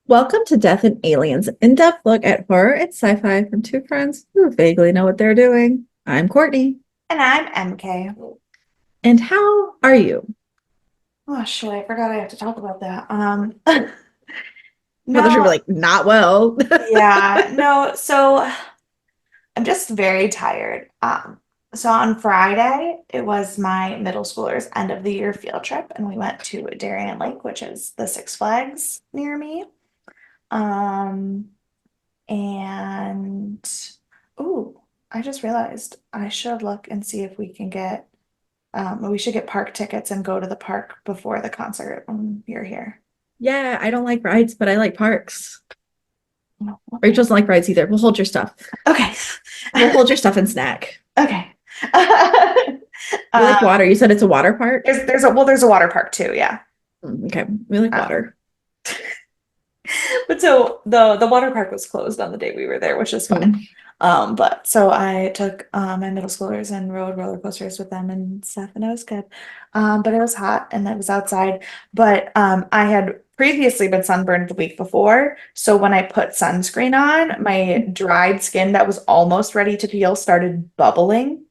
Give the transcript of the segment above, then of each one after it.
Welcome to Death and Aliens, an in-depth look at horror and sci-fi from two friends who vaguely know what they're doing. I'm Courtney. And I'm MK. And how are you? Oh shit, I forgot I have to talk about that. I thought you were No, like, not well. yeah, no, so I'm just very tired. So on Friday, it was my middle schoolers' end of the year field trip, and we went to Darien Lake, which is the Six Flags near me. Um, and ooh, I just realized I should look and see if we can get we should get park tickets and go to the park before the concert when you're here. Yeah, I don't like rides, but I like parks. No. Rachel doesn't like rides either. We'll hold your stuff. Okay. We'll hold your stuff and snack. Okay. We Um, like water. You said it's a water park? there's a water park too, yeah. Okay, we like Um, water. but so the water park was closed on the day we were there, which is fine. Mm. But so I took my middle schoolers and rode roller coasters with them and stuff, and it was good. But it was hot and it was outside. But I had previously been sunburned the week before, so when I put sunscreen on, my dried skin that was almost ready to peel started bubbling.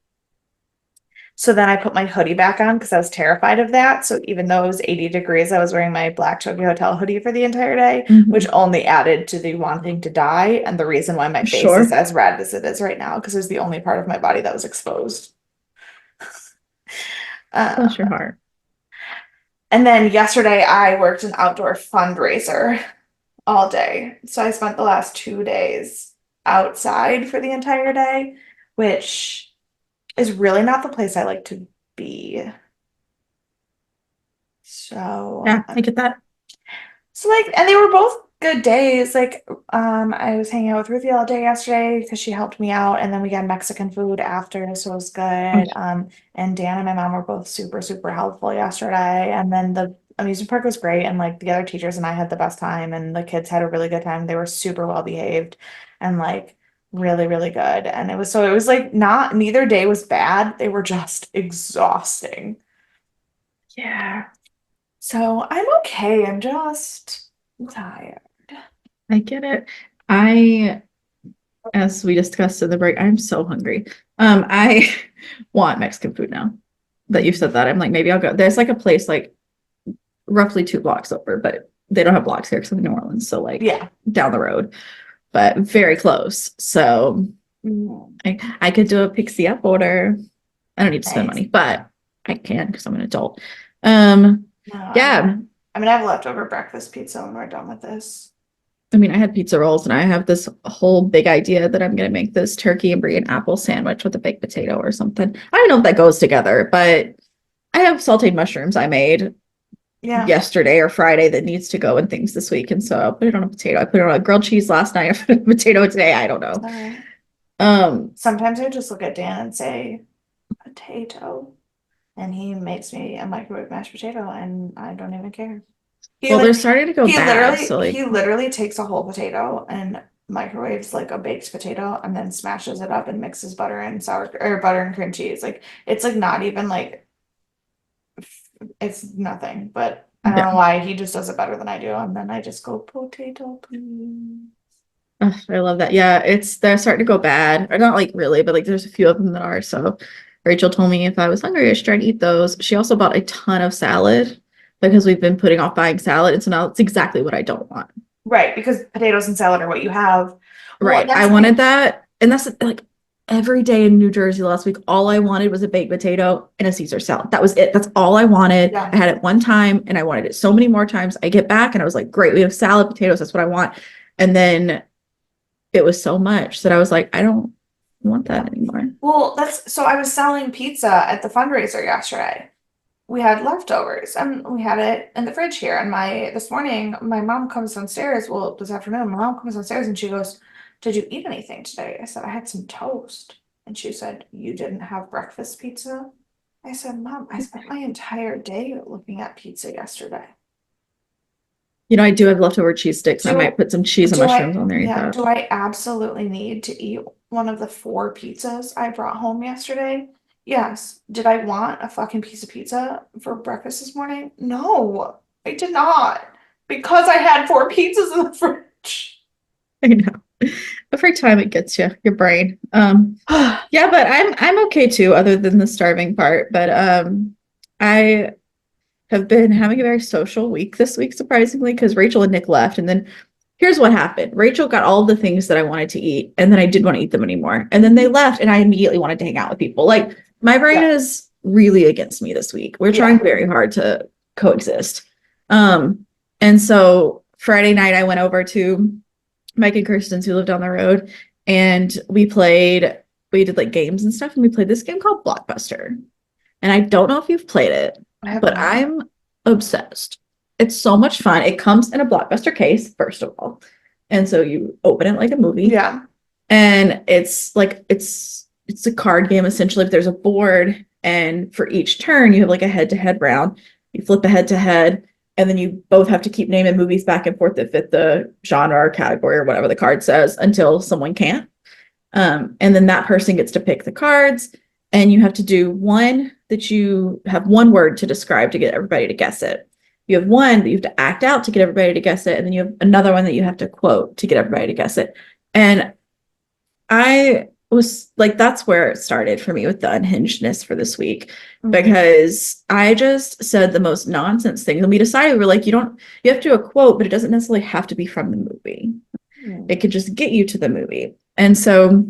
So then I put my hoodie back on because I was terrified of that. So even though it was 80 degrees, I was wearing my black Tokyo Hotel hoodie for the entire day, which Mhm. only added to the wanting to die and the reason why my face is Sure. as red as it is right now, because it was the only part of my body that was exposed. Uh, Bless your heart. and then yesterday I worked an outdoor fundraiser all day. So I spent the last 2 days outside for the entire day, which is really not the place I like to be. So Yeah, I get that. So like, and they were both good days. Like, I was hanging out with Ruthie all day yesterday because she helped me out, and then we got Mexican food after, so it was Oh, good. And Dan and my mom were both super, super helpful yesterday. And then the amusement park was great, and like the other teachers and I had the best time, and the kids had a really good time. They were super well behaved and like really, really good. And it was like not neither day was bad. They were just exhausting. yeah, So I'm okay. I'm just tired. I get it. I as we discussed in the break, I'm so hungry. I want Mexican food now that you've said that. I'm like, maybe I'll go. There's like a place like roughly 2 blocks over, but they don't have blocks here because I'm in New Orleans. So like Yeah. down the road, but very close. So Mm, I could do a pixie up order. I don't need to spend nice. money, but I can because I'm an adult. Um, No, yeah. I'm gonna have leftover breakfast pizza when we're done with this. I mean, I had pizza rolls and I have this whole big idea that I'm going to make this turkey and brie and apple sandwich with a baked potato or something. I don't know if that goes together, but I have sauteed mushrooms I made Yeah. yesterday or Friday that needs to go in things this week. And so I'll put it on a potato. I put it on a grilled cheese last night. I put it on a potato today. I don't know. All right. Um, Sometimes I just look at Dan and say potato, and he makes me a microwave mashed potato, and I don't even care. He well, they're like starting to go bad. So like, he literally takes a whole potato and microwaves like a baked potato, and then smashes it up and mixes butter and sour or butter and cream cheese. Like it's like not even like it's nothing, but I don't yeah. know why he just does it better than I do. And then I just go, potato, please. Ugh, I love that. Yeah, they're starting to go bad. Or not like really, but like there's a few of them that are. So Rachel told me if I was hungry, I should try and eat those. She also bought a ton of salad because we've been putting off buying salad. And so now it's exactly what I don't want. Right, because potatoes and salad are what you have. Well, Right. that's I the wanted thing. that. And that's like every day in New Jersey last week, all I wanted was a baked potato and a Caesar salad. That was it. That's all I wanted. I Yeah. had it one time and I wanted it so many more times. I get back and I was like, great, we have salad, potatoes. That's what I want. And then it was so much that I was like, I don't want Yeah. that anymore. Well, that's so I was selling pizza at the fundraiser yesterday. We had leftovers and we had it in the fridge here. And my this morning, my mom comes downstairs. Well, this afternoon, my mom comes downstairs and she goes, "Did you eat anything today?" I said, "I had some toast." And she said, "You didn't have breakfast pizza?" I said, "Mom, I spent my entire day looking at pizza yesterday. You know, I do have leftover cheese sticks. I might Do put some cheese and do I mushrooms on there, eat yeah, that. do I absolutely need to eat one of the four pizzas I brought home yesterday? Yes. Did I want a fucking piece of pizza for breakfast this morning? No, I did not. because I had 4 pizzas in the fridge. I know. Every time it gets you, your brain. Yeah, but I'm okay too, other than the starving part. But I have been having a very social week this week, surprisingly, because Rachel and Nick left. And then here's what happened. Rachel got all the things that I wanted to eat, and then I didn't want to eat them anymore. And then they left, and I immediately wanted to hang out with people. Like my brain Yeah. is really against me this week. We're trying Yeah. very hard to coexist. And so Friday night I went over to Mike and Kirsten's who lived down the road, and we did like games and stuff, and we played this game called Blockbuster. And I don't know if you've played it, I have but not. I'm obsessed. It's so much fun. It comes in a Blockbuster case, first of all. And so you open it like a movie. Yeah. And it's like it's a card game essentially, but there's a board, and for each turn you have like a head-to-head round. You flip a head-to-head, and then you both have to keep naming movies back and forth that fit the genre or category or whatever the card says until someone can't. And then that person gets to pick the cards, and you have to do one that you have one word to describe to get everybody to guess it. You have one that you have to act out to get everybody to guess it, and then you have another one that you have to quote to get everybody to guess it. And I was like, that's where it started for me with the unhingedness for this week, because I just said the most nonsense things. And we decided, we were like, you have to do a quote, but it doesn't necessarily have to be from the movie. It could just get you to the movie. And so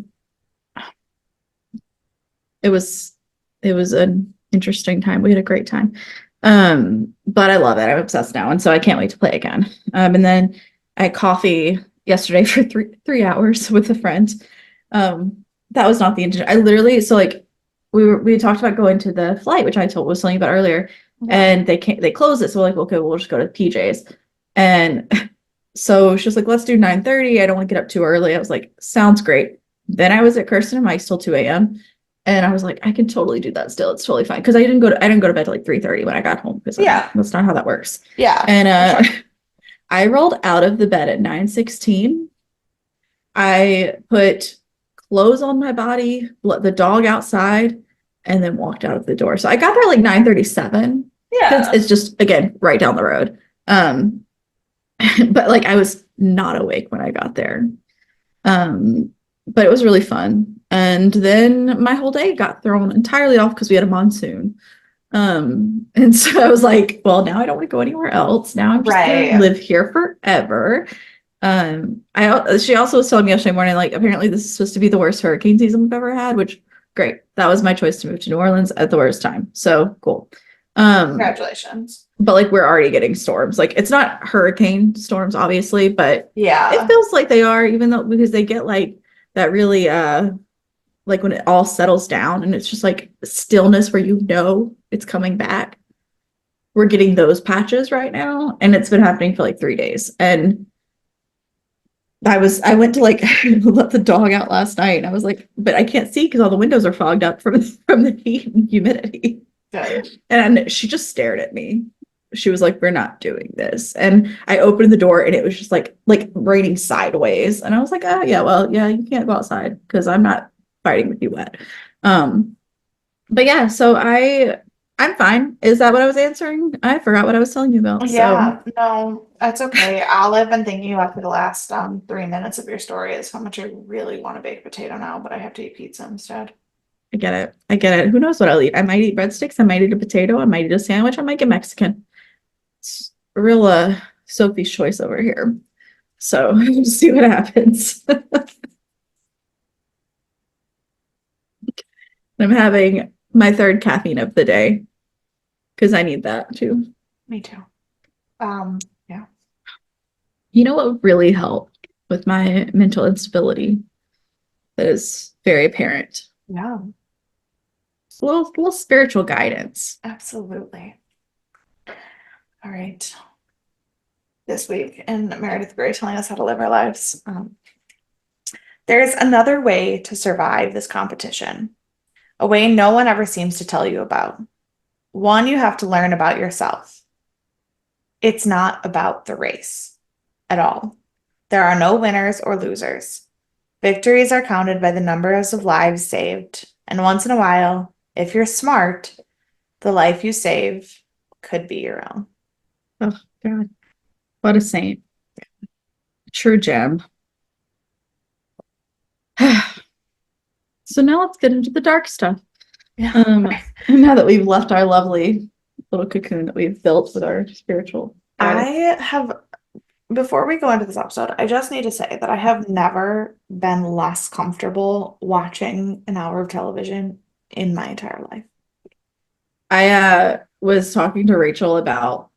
it was an interesting time. We had a great time. But I love it. I'm obsessed now. And so I can't wait to play again. And then I had coffee yesterday for 3 hours with a friend. That was not the intention. I literally, so like we talked about going to the flight, which I was telling you about earlier, and they closed it. So we're like, okay, we'll just go to PJ's. And so she was like, let's do 9:30. I don't want to get up too early. I was like, sounds great. Then I was at Kirsten and Mike's till 2 a.m. And I was like, I can totally do that still. It's totally fine. Because I didn't go to bed till like 3:30 when I got home, because that's not how that works. Yeah. And I rolled out of the bed at 9:16. I put clothes on my body, let the dog outside, and then walked out of the door. So I got there like 9:37. Yeah. It's just, again, right down the road. But like I was not awake when I got there. But it was really fun. And then my whole day got thrown entirely off because we had a monsoon. And so I was like, well, now I don't want to go anywhere else. Now I'm just gonna live here forever. She also was telling me yesterday morning, like, apparently this is supposed to be the worst hurricane season we've ever had, which great. That was my choice to move to New Orleans at the worst time. So cool. Congratulations. But like we're already getting storms. Like it's not hurricane storms, obviously, but Yeah. it feels like they are, even though because they get like that really like when it all settles down and it's just like stillness where you know it's coming back. We're getting those patches right now, and it's been happening for like 3 days. And I went to like let the dog out last night, and I was like, but I can't see because all the windows are fogged up from the heat and humidity. Good. And she just stared at me. She was like, we're not doing this. And I opened the door and it was just like raining sideways. And I was like, oh yeah, well, yeah, you can't go outside because I'm not fighting with you wet. But yeah, so I'm fine. Is that what I was answering? I forgot what I was telling you about. Yeah, no, that's okay. All I've been thinking about for the last 3 minutes of your story is how much I really want a baked potato now, but I have to eat pizza instead. I get it. I get it. Who knows what I'll eat? I might eat breadsticks. I might eat a potato. I might eat a sandwich. I might get Mexican. It's a real Sophie's choice over here. So we'll see what happens. I'm having my third caffeine of the day because I need that too. Me too. Yeah. You know what really helped with my mental instability that is very apparent? Yeah, It's a little spiritual guidance. absolutely. All right. This week in Meredith Grey telling us how to live our lives. There's another way to survive this competition, a way no one ever seems to tell you about. One you have to learn about yourself. It's not about the race at all. There are no winners or losers. Victories are counted by the numbers of lives saved, and once in a while, if you're smart, the life you save could be your own. Oh, God. What a saint. True gem. So now let's get into the dark stuff. Yeah. Um, now that we've left our lovely little cocoon that we've built with our spiritual guidance. I have, before we go into this episode, I just need to say that I have never been less comfortable watching an hour of television in my entire life. I was talking to Rachel about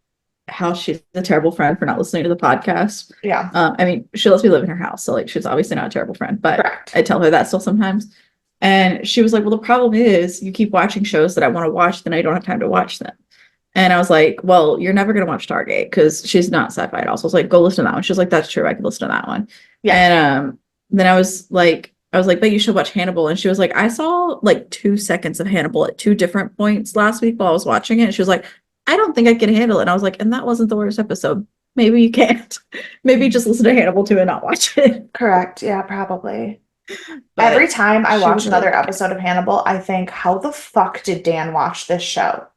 how she's a terrible friend for not listening to the podcast. Yeah, I mean, she lets me live in her house, so like she's obviously not a terrible friend, but correct. I tell her that still sometimes. And she was like, "Well, the problem is you keep watching shows that I want to watch, then I don't have time to watch them." And I was like, "Well, you're never gonna watch Stargate because she's not sci-fi at all." So I was like, "Go listen to that one." She was like, "That's true, I could listen to that one." Yeah, And then I was like, "But you should watch Hannibal." And she was like, "I saw like 2 seconds of Hannibal at two different points last week while I was watching it." And she was like, "I don't think I can handle it." And I was like, "And that wasn't the worst episode. Maybe you can't. Maybe just listen to Hannibal too and not watch it." correct. Yeah, probably. Every But time I she watch was really another like, episode of Hannibal, I think, how the fuck did Dan watch this show?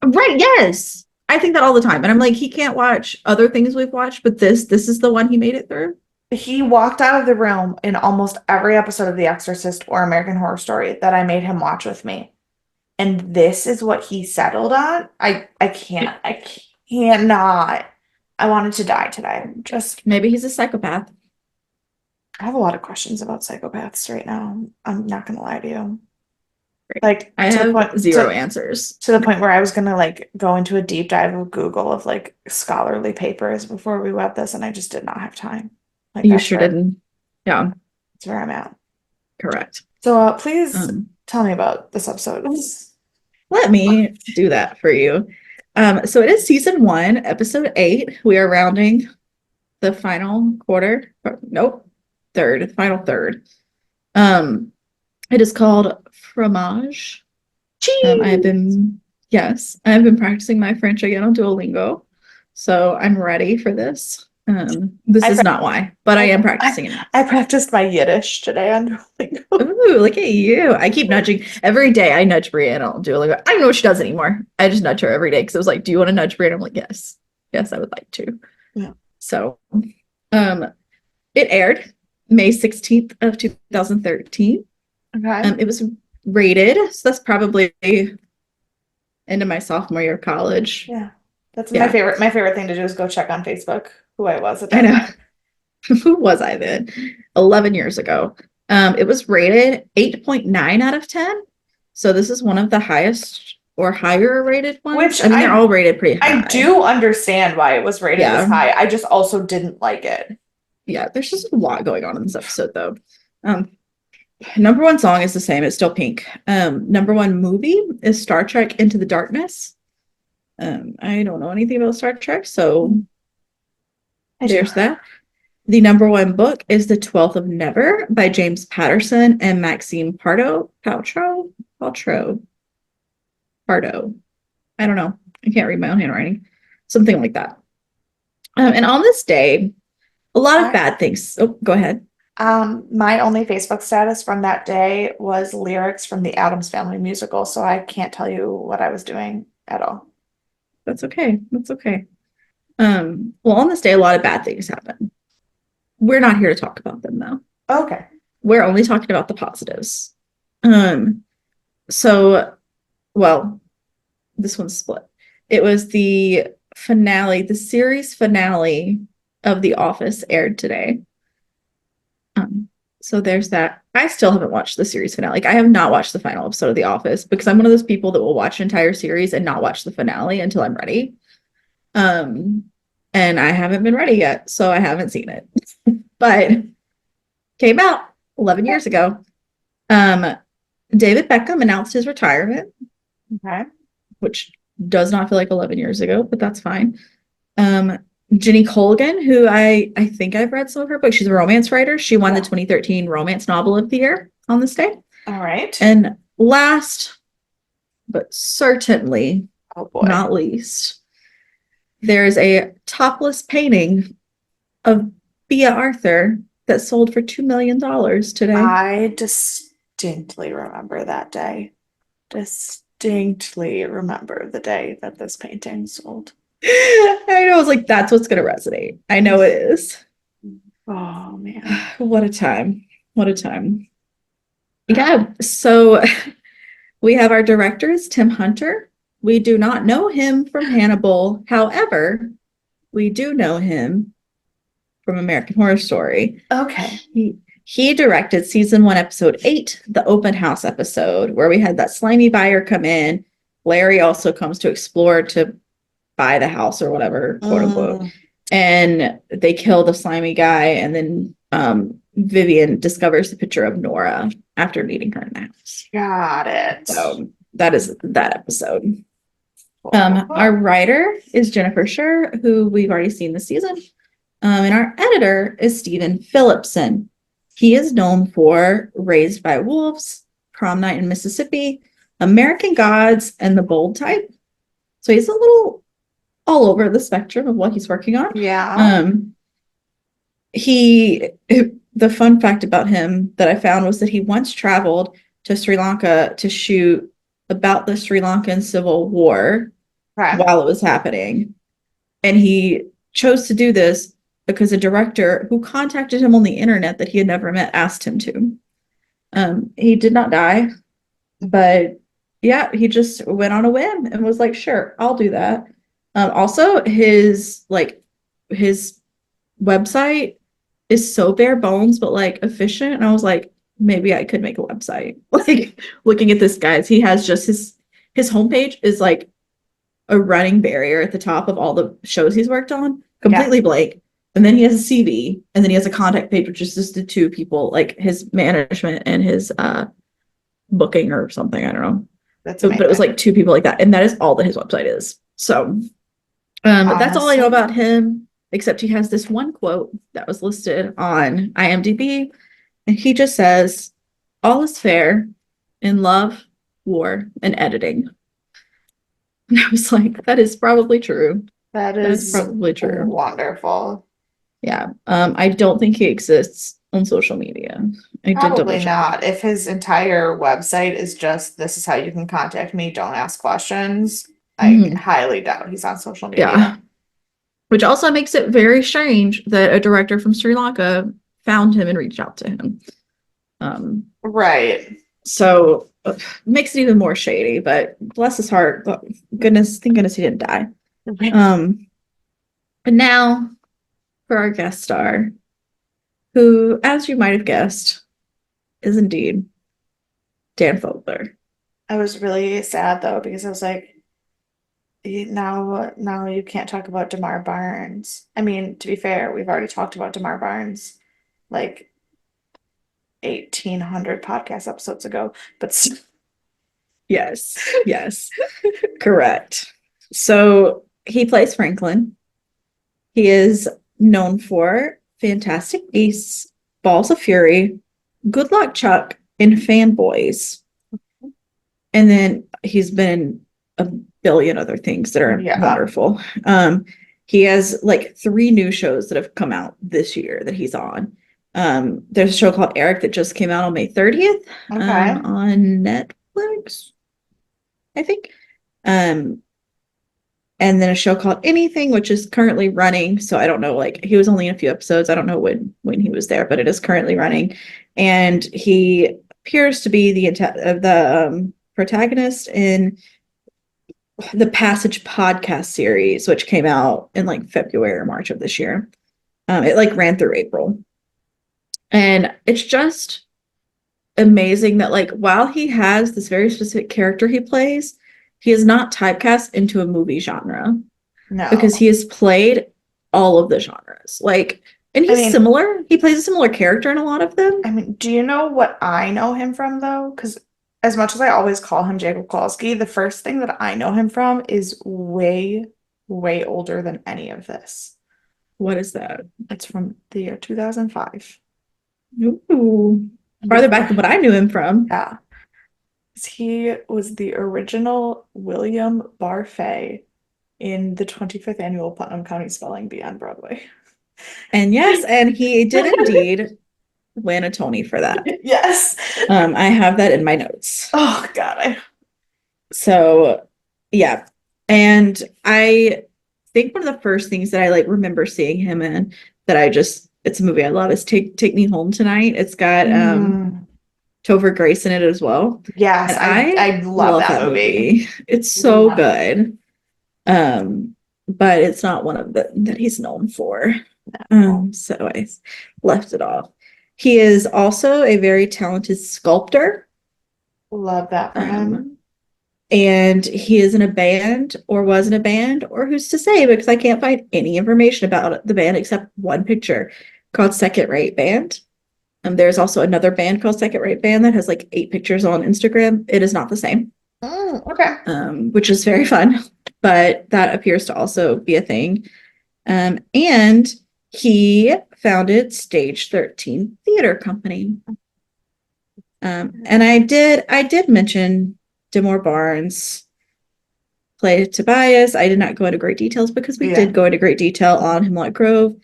right, yes. I think that all the time. And I'm like, he can't watch other things we've watched, but this is the one he made it through. He walked out of the room in almost every episode of The Exorcist or American Horror Story that I made him watch with me. And this is what he settled on. I can't. I cannot. I wanted to die today. Just Maybe he's a psychopath. I have a lot of questions about psychopaths right now. I'm not gonna lie to you. Right. Like I to the have point zero answers. to the point where I was gonna like go into a deep dive of Google of like scholarly papers before we went this, and I just did not have time. Like You sure didn't. Yeah, that's where I'm at. correct. So please Um, tell me about this episode. Let me do that for you. So it is season 1, episode 8. We are rounding the final quarter. Nope, third, final third. It is called Fromage. I've Cheese. been, yes, I've been practicing my French again on Duolingo. So I'm ready for this. This I is pra- not why, but I am I, practicing it. I practiced my Yiddish today on Duolingo. Ooh, look at you. I keep nudging every day. I nudge Brianna on Duolingo. I don't know what she does anymore. I just nudge her every day because it was like, "Do you want to nudge Brianna?" I'm like, "Yes. Yes, I would like to." Yeah. So um it aired May 16th of 2013. Okay. It was rated, so that's probably into my sophomore year of college. Yeah. That's my Yeah, favorite. My favorite thing to do is go check on Facebook who I was at I that know. time. Who was I then? 11 years ago. It was rated 8.9 out of 10. So this is one of the highest or higher rated ones. Which I mean, they're all rated pretty I high. do understand why it was rated this Yeah. high. I just also didn't like it. Yeah, there's just a lot going on in this episode though. Um, number one song is the same, it's still Pink. Number one movie is Star Trek Into the Darkness. I don't know anything about Star Trek, so I do. there's that. The number one book is The 12th of Never by James Patterson and Maxime Pardo. I don't know. I can't read my own handwriting. Something like that. And on this day, a lot of bad things. Oh, go ahead. My only Facebook status from that day was lyrics from the Addams Family musical, so I can't tell you what I was doing at all. That's okay. That's okay. Well, on this day, a lot of bad things happen. We're not here to talk about them though. Okay. We're only talking about the positives. So, well, this one's split. It was the finale, the series finale of The Office aired today. So there's that. I still haven't watched the series finale. Like I have not watched the final episode of The Office because I'm one of those people that will watch an entire series and not watch the finale until I'm ready. And I haven't been ready yet, so I haven't seen it. But came out 11 years ago. David Beckham announced his retirement, Okay. which does not feel like 11 years ago, but that's fine. Jenny Colgan, who I think I've read some of her books. She's a romance writer. She won the 2013 Romance Novel of the Year on this day. All right. And last, but certainly not least, there's a topless painting of Bea Arthur that sold for $2 million today. I distinctly remember that day. Distinctly remember the day that this painting sold. I know, I was like, that's what's gonna resonate. I know it is. Oh man. What a time. What a time. Yeah, so we have our director is Tim Hunter. We do not know him from Hannibal. However, we do know him from American Horror Story. Okay. He directed season 1, episode 8, the open house episode, where we had that slimy buyer come in. Larry also comes to explore to buy the house or whatever, quote unquote. And they kill the slimy guy, and then Vivian discovers the picture of Nora after meeting her in the house. Got it. So that is that episode. Our writer is Jennifer Scher, who we've already seen this season. And our editor is Stephen Phillipson. He is known for Raised by Wolves, Prom Night in Mississippi, American Gods, and The Bold Type. So he's a little all over the spectrum of what he's working on. Yeah. The fun fact about him that I found was that he once traveled to Sri Lanka to shoot about the Sri Lankan Civil War while it was happening. And he chose to do this because a director who contacted him on the internet that he had never met asked him to. He did not die, but yeah, he just went on a whim and was like, sure, I'll do that. Also, his website is so bare bones, but like efficient. And I was like, maybe I could make a website. Like looking at this guy's, he has just his homepage is like a running barrier at the top of all the shows he's worked on, completely blank. And then he has a CV, and then he has a contact page, which is just the two people, like his management and his booking or something. I don't know. But it was like two people like that. And that is all that his website is. So that's all I know about him, except he has this one quote that was listed on IMDb. And he just says, all is fair in love, war, and editing. And I was like, that is probably true. That is probably true. Wonderful. Yeah. I don't think he exists on social media. Probably not. If his entire website is just, this is how you can contact me, don't ask questions, I highly doubt he's on social media. Yeah. Which also makes it very strange that a director from Sri Lanka found him and reached out to him. Right. So makes it even more shady, but bless his heart. Thank goodness he didn't die. But now for our guest star, who, as you might have guessed, is indeed Dan Fogler. I was really sad though, because I was like, now you can't talk about Damar Barnes. I mean, to be fair, we've already talked about Damar Barnes like 1,800 podcast episodes ago, but yes, correct. So he plays Franklin. He is known for Fantastic Beasts, Balls of Fury, Good Luck Chuck, and Fanboys. And then he's been a billion other things that are wonderful. He has like 3 new shows that have come out this year that he's on. There's a show called Eric that just came out on May 30th on Netflix, I think. And then a show called Anything, which is currently running. So I don't know, like he was only in a few episodes. I don't know when he was there, but it is currently running. And he appears to be the protagonist in the Passage podcast series, which came out in like February or March of this year. It like ran through April. And it's just amazing that like while he has this very specific character he plays, he is not typecast into a movie genre. No. Because he has played all of the genres. Like, and he's similar. He plays a similar character in a lot of them. I mean, do you know what I know him from though? Because as much as I always call him Jacob Kowalski, the first thing that I know him from is way, way older than any of this. What is that? It's from the year 2005. Ooh. Farther back than what I knew him from. Yeah. He was the original William Barfay in the 25th annual Putnam County Spelling Bee on Broadway. And yes, and he did indeed win a Tony for that. Yes. I have that in my notes. Oh God. So yeah. And I think one of the first things that I like remember seeing him in that it's a movie I love is Take Me Home Tonight. It's got Topher Grace in it as well. Yes, And I love love that that movie. movie. It's so good. But it's not one of the that he's known for. So I left it off. He is also a very talented sculptor. Love that for him. And he is in a band or was in a band, or who's to say, because I can't find any information about the band except one picture called Second Rate Band. There's also another band called Second Rate Band that has like 8 pictures on Instagram. It is not the same. Okay. Which is very fun, but that appears to also be a thing. And he founded Stage 13 Theater Company. And I did mention Demore Barnes played Tobias. I did not go into great details because we did go into great detail on Hemlock Grove.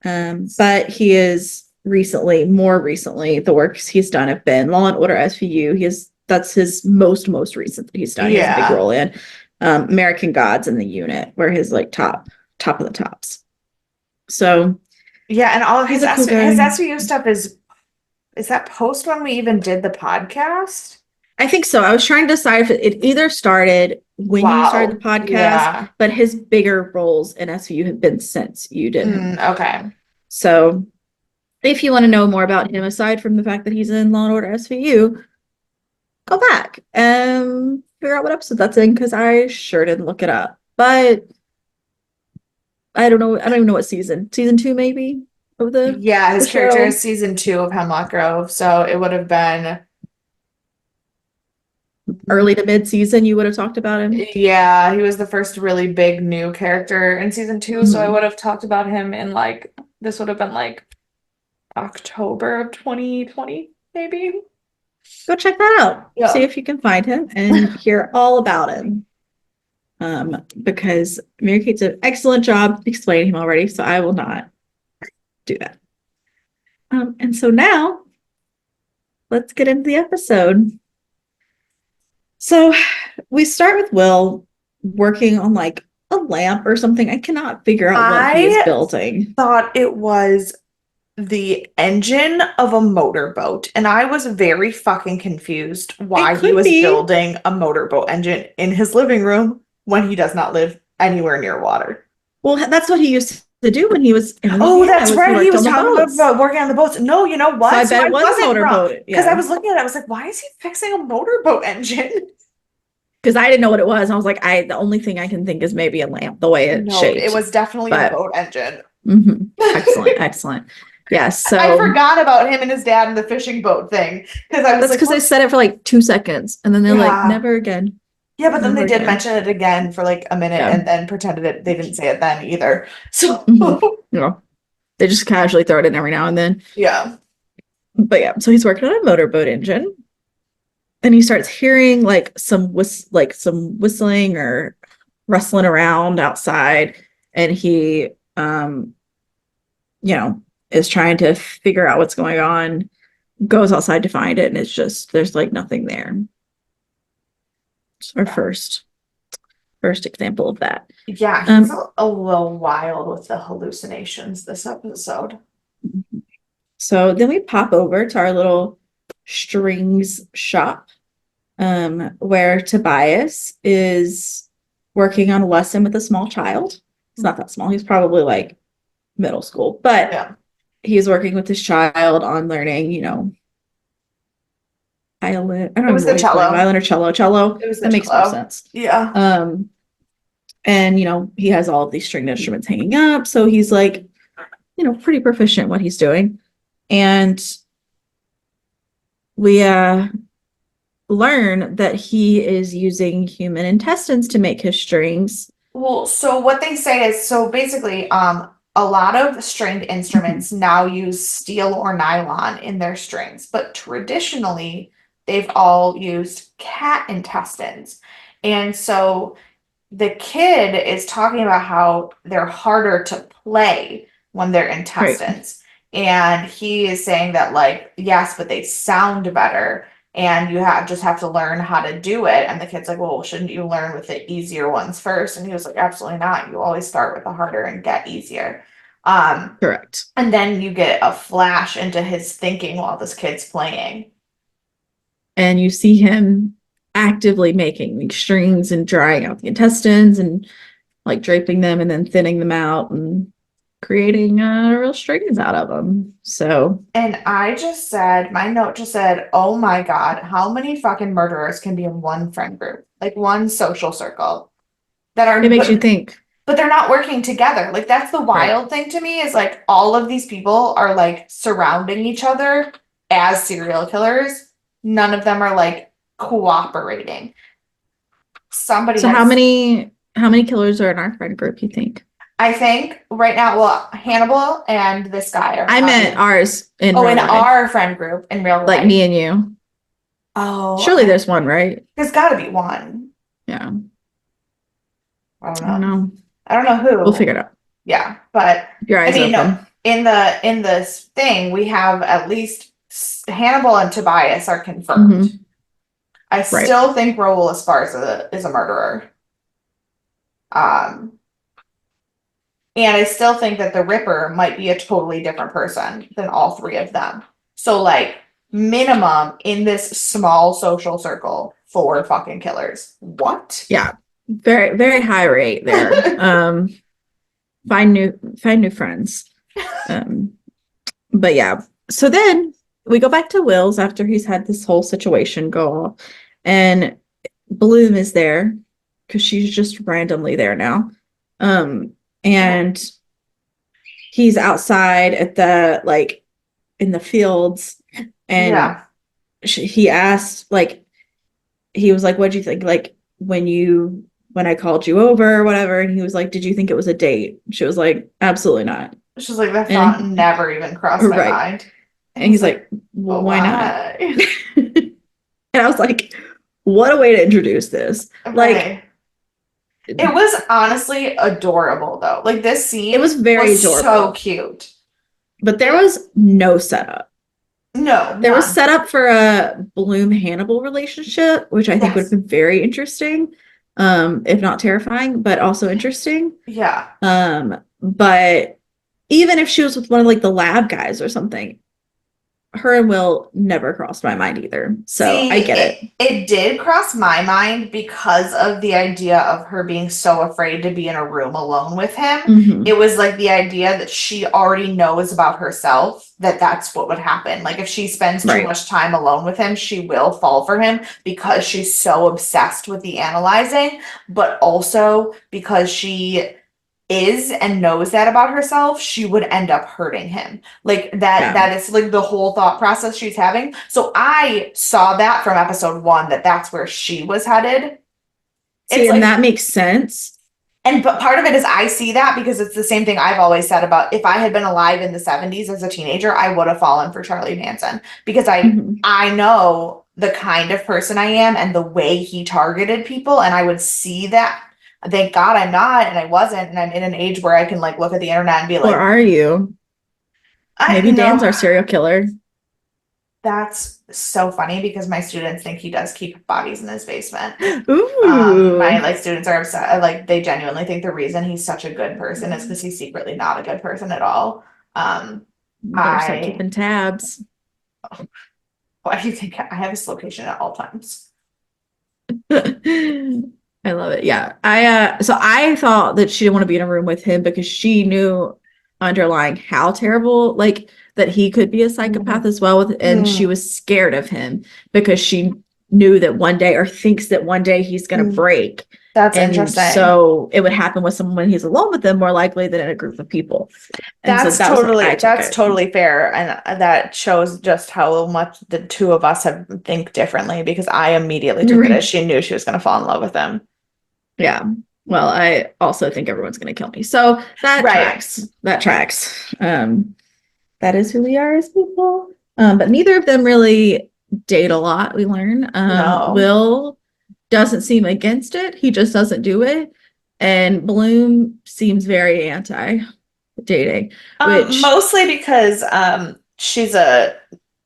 But he is more recently, the works he's done have been Law and Order SVU. That's his most recent that he's done. He has a big role in American Gods and The Unit, where his like top of the tops. So yeah, and all of his cool his SVU stuff is that post when we even did the podcast? I think so. I was trying to decide if it either started when you started the podcast, but his bigger roles in SVU have been since you did him. Okay. So if you want to know more about him, aside from the fact that he's in Law and Order SVU, go back and figure out what episode that's in, because I sure didn't look it up. But I don't know. I don't even know what season. Season 2, maybe, of the his character is season 2 of Hemlock Grove, so it would have been early to mid season. You would have talked about him. Yeah, he was the first really big new character in season 2, so I would have talked about him in like this would have been like October of 2020, maybe. Go check that out. Yeah. See if you can find him and hear all about him. Because Mary Kate's did an excellent job explaining him already, so I will not do that. And so now let's get into the episode. So we start with Will working on like a lamp or something. I cannot figure out what he is building. Thought it was the engine of a motorboat, and I was very fucking confused why he was building a motorboat engine in his living room when he does not live anywhere near water. Well, that's what he used to do when he was in that's right. He was talking about working on the boats. No, you know what? So I bet it was a motorboat. Because I was looking at it, I was like, why is he fixing a motorboat engine? Because I didn't know what it was. I was like, the only thing I can think is maybe a lamp, the way it shaped. It was definitely a boat engine. Excellent. Yes. So I forgot about him and his dad and the fishing boat thing. That's because they said it for like 2 seconds and then they're like, never again. Yeah, but then they did mention it again for like a minute and then pretended that they didn't say it then either. So they just casually throw it in every now and then. Yeah. But yeah, so he's working on a motorboat engine. And he starts hearing like some whistling or rustling around outside. And he is trying to figure out what's going on, goes outside to find it, and it's just there's like nothing there. It's our first example of that. Yeah, he's a little wild with the hallucinations this episode. So then we pop over to our little strings shop, where Tobias is working on a lesson with a small child. It's not that small. He's probably like middle school, but he's working with this child on learning, violin. I don't know if it's violin or cello. That makes more sense. Yeah. And he has all of these stringed instruments hanging up, so he's like, pretty proficient in what he's doing. And we learn that he is using human intestines to make his strings. Well, so what they say is, basically, a lot of stringed instruments now use steel or nylon in their strings, but traditionally they've all used cat intestines. And so the kid is talking about how they're harder to play when they're intestines. Right. And he is saying that, like, yes, but they sound better. and just have to learn how to do it. And the kid's like, well, shouldn't you learn with the easier ones first? And he was like, absolutely not. You always start with the harder and get easier. Correct. And then you get a flash into his thinking while this kid's playing. And you see him actively making like strings and drying out the intestines and like draping them and then thinning them out and creating real strings out of them. So, and my note just said, oh my God, how many fucking murderers can be in one friend group, like one social circle that are, it makes you think. but they're not working together. Like, that's the wild thing to me, is like all of these people are like surrounding each other as serial killers. None of them are like cooperating. So how many killers are in our friend group, you think? I think right now, well, Hannibal and this guy are. I meant ours in in life. our friend group in real life. Like me and you. Oh. Surely there's one, right? There's got to be one. Yeah. I don't I don't know. I don't know who. We'll figure it out. Yeah, but Your eyes open. no, in this thing, we have at least Hannibal and Tobias are confirmed. Mhm. I still think Raul Esparza is a murderer. And I still think that the Ripper might be a totally different person than all three of them. So like minimum in this small social circle, 4 fucking killers. What? Yeah. Very, very high rate there. Find new friends. But yeah. So then we go back to Will's after he's had this whole situation go off, and Bloom is there because she's just randomly there now. And he's outside at the like in the fields, and he asked, like, he was like, what'd you think, like when I called you over or whatever? And he was like, did you think it was a date? She was like, absolutely not. She's like, that thought never even crossed my mind. And he's like, well, why not? And I was like, what a way to introduce this. Like, it was honestly adorable though. Like, this scene, it was very adorable. So cute. But there was no setup. No. There was setup for a Bloom Hannibal relationship, which I think would have been very interesting. If not terrifying, but also interesting. Yeah. But even if she was with one of like the lab guys or something, her and Will never crossed my mind either. So I get it. It did cross my mind because of the idea of her being so afraid to be in a room alone with him. Mm-hmm. It was like the idea that she already knows about herself, that that's what would happen. Like, if she spends too much time alone with him, she will fall for him because she's so obsessed with the analyzing, but also because she is and knows that about herself, she would end up hurting him. Like that is like the whole thought process she's having. So I saw that from episode 1, that's where she was headed. See, and that makes sense. But part of it is I see that because it's the same thing I've always said about, if I had been alive in the 70s as a teenager, I would have fallen for Charlie Manson, because I know the kind of person I am and the way he targeted people, and I would see that. Thank God I'm not, and I wasn't, and I'm in an age where I can like look at the internet and be like, or are you? Maybe Dan's our serial killer. That's so funny because my students think he does keep bodies in his basement. Ooh. My like students are upset. Like, they genuinely think the reason he's such a good person is because he's secretly not a good person at all. Better start keeping tabs. Why do you think I have his location at all times? I love it. Yeah. So I thought that she didn't want to be in a room with him because she knew underlying how terrible, like, that he could be a psychopath as well, and she was scared of him because she knew that one day, or thinks that one day, he's going to break. That's interesting. So it would happen with someone when he's alone with them more likely than in a group of people. And that's totally fair, and that shows just how much the two of us have think differently, because I immediately took it as she knew she was going to fall in love with him. Yeah. Well, I also think everyone's going to kill me. So that tracks. That tracks. That is who we are as people. But neither of them really date a lot, we learn. No. Will doesn't seem against it. He just doesn't do it. And Bloom seems very anti-dating. Mostly because she's a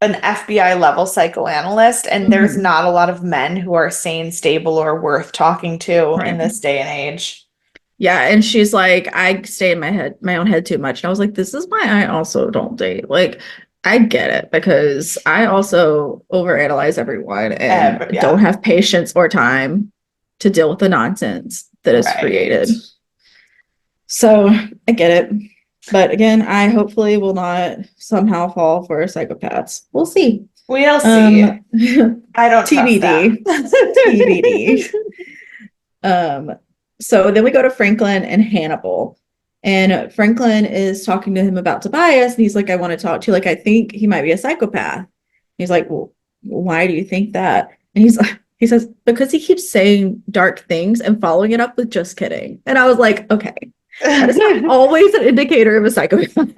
an FBI level psychoanalyst, and there's Mhm. not a lot of men who are sane, stable, or worth talking to in Right. this day and age. Yeah, and she's like, I stay in my own head too much. And I was like, this is why I also don't date. Like, I get it because I also overanalyze everyone and But don't yeah, have patience or time to deal with the nonsense that is right. created. So I get it. But again, I hopefully will not somehow fall for psychopaths. We'll see. We'll see. Um, I don't trust that. TBD. TBD. Um, so then we go to Franklin and Hannibal. And Franklin is talking to him about Tobias, and he's like, I want to talk to you. Like, I think he might be a psychopath. He's like, well, why do you think that? And he's like, he says, because he keeps saying dark things and following it up with just kidding. And I was like, okay, that is not always an indicator of a psychopath.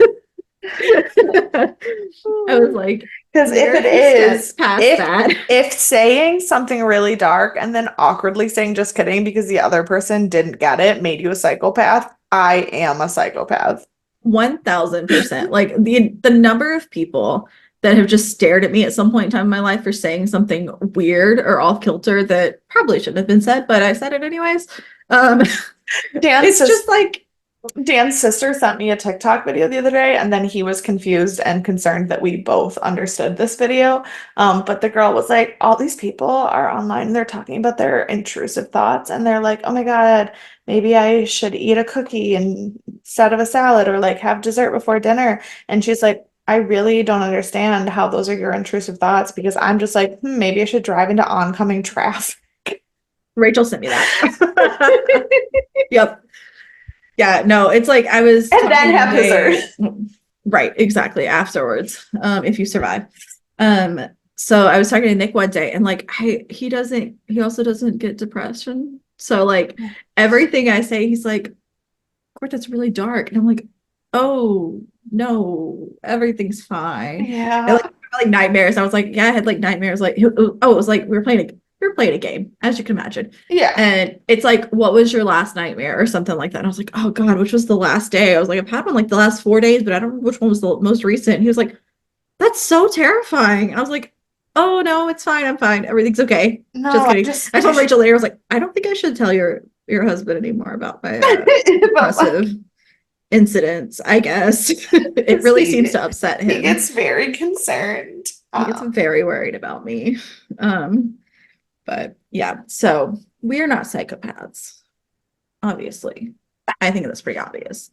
I was like, Because if we're a it few steps is, past that. if saying something really dark and then awkwardly saying just kidding because the other person didn't get it made you a psychopath, I am a psychopath. 1000%. Like the number of people that have just stared at me at some point in time in my life for saying something weird or off kilter that probably shouldn't have been said, but I said it anyways. Um, Dan's, it's just like, Dan's sister sent me a TikTok video the other day, and then he was confused and concerned that we both understood this video. But the girl was like, all these people are online and they're talking about their intrusive thoughts, and they're like, oh my God, maybe I should eat a cookie instead of a salad or like have dessert before dinner. And she's like, I really don't understand how those are your intrusive thoughts because I'm just like, maybe I should drive into oncoming traffic. Rachel sent me that. Yep. Yeah, no, it's like I was And then talking one have dessert. day, right, exactly, afterwards, if you survive. Um, so I was talking to Nick one day and like he also doesn't get depression. So like everything I say, he's like, Court, that's really dark. And I'm like, oh no, everything's fine. And Yeah. like nightmares. I was like, yeah, I had like nightmares. Like, oh, it was like we were playing a game, as you can imagine. Yeah. And it's like, what was your last nightmare or something like that? And I was like, oh God, which was the last day? I was like, I've had one like the last 4 days, but I don't remember which one was the most recent. And he was like, that's so terrifying. And I was like, oh no, it's fine. I'm fine. Everything's okay. No, Just I kidding. just I told Rachel later, I was like, I don't think I should tell your husband anymore about my but like depressive incidents, I guess. It 'cause really seems to upset he him. gets very concerned. He gets very worried about me. Um, but yeah, so we're not psychopaths, obviously. I think that's pretty obvious.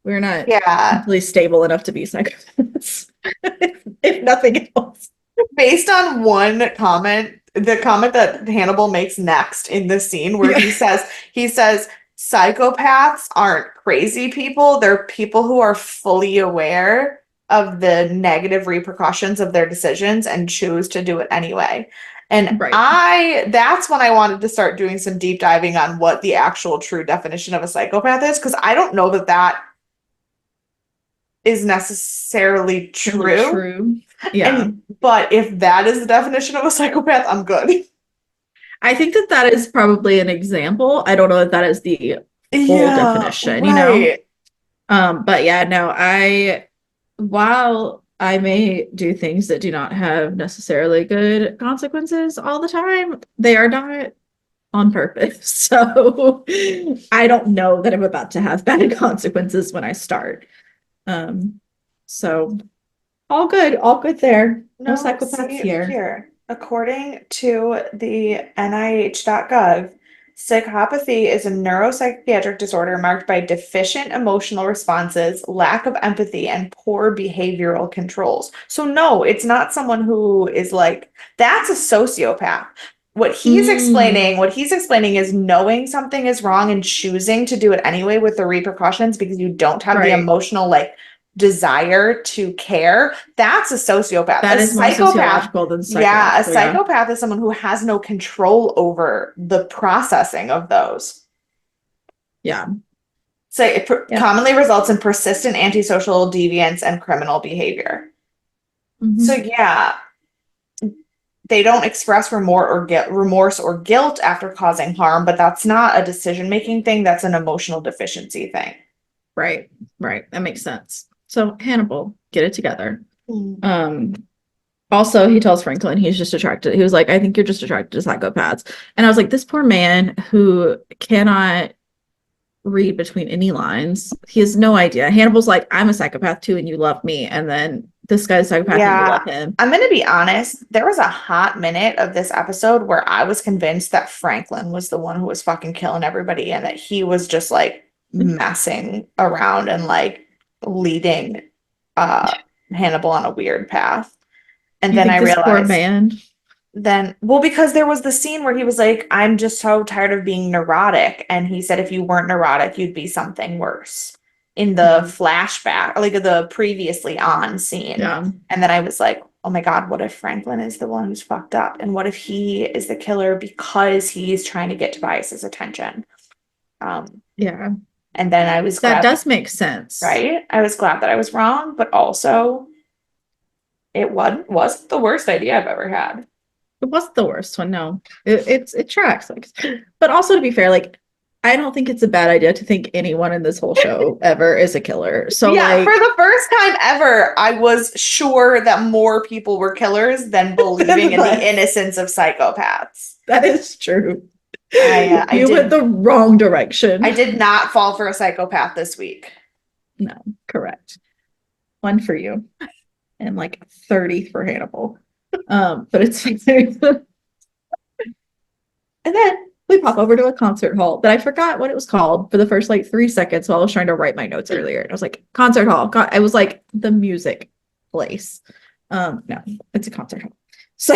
We're not Yeah. mentally stable enough to be psychopaths, if nothing else. Based on one comment, the comment that Hannibal makes next in this scene where Yeah. he says psychopaths aren't crazy people, they're people who are fully aware of the negative repercussions of their decisions and choose to do it anyway. And Right. that's when I wanted to start doing some deep diving on what the actual true definition of a psychopath is, because I don't know that that is necessarily true. True. Yeah. But if that is the definition of a psychopath, I'm good. I think that that is probably an example. I don't know if that is the full Yeah, definition, right. But yeah, no, while I may do things that do not have necessarily good consequences all the time, they are not on purpose. So I don't know that I'm about to have bad consequences when I start. So all good there. No No, psychopaths see here. here. According to the NIH.gov, psychopathy is a neuropsychiatric disorder marked by deficient emotional responses, lack of empathy, and poor behavioral controls. So, no, it's not someone who is like, that's a sociopath. Mm, What he's explaining is knowing something is wrong and choosing to do it anyway with the repercussions because you don't have the right. emotional like desire to care. That's a sociopath. That A is more psychopath, sociological than yeah, a psychological. Yeah. psychopath is someone who has no control over the processing of those. Yeah. So it Yep. commonly results in persistent antisocial deviance and criminal behavior. So Mhm. yeah, they don't express remorse or guilt after causing harm, but that's not a decision-making thing, that's an emotional deficiency thing. Right. Right. That makes sense. So Hannibal, get it together. Mm. Um, Also, he tells Franklin he's just attracted. He was like, I think you're just attracted to psychopaths. And I was like, this poor man who cannot read between any lines. He has no idea. Hannibal's like, I'm a psychopath too, and you love me. And then this guy's a psychopath and you Yeah, love him. I'm gonna be honest. There was a hot minute of this episode where I was convinced that Franklin was the one who was fucking killing everybody and that he was just like messing around and like leading uh Hannibal on a weird path. And You then I think this poor realized man? then, well, because there was the scene where he was like, I'm just so tired of being neurotic. And he said, if you weren't neurotic, you'd be something worse in the flashback, like the previously on scene. Yeah. And then I was like, oh my God, what if Franklin is the one who's fucked up? And what if he is the killer because he's trying to get Tobias's attention? Yeah. And then I was That glad, does make sense. right? I was glad that I was wrong, but also it wasn't the worst idea I've ever had. It wasn't the worst one, no. It tracks. Like, but also to be fair, like I don't think it's a bad idea to think anyone in this whole show ever is a killer. So Yeah, like for the first time ever, I was sure that more people were killers than believing in the innocence of psychopaths. that is true. I You went did the wrong direction. I did not fall for a psychopath this week. No, correct. One for you. And like 30 for Hannibal. But it's and then we pop over to a concert hall that I forgot what it was called for the first like 3 seconds while I was trying to write my notes earlier. And I was like, concert hall. I was like the music place. No, it's a concert hall. So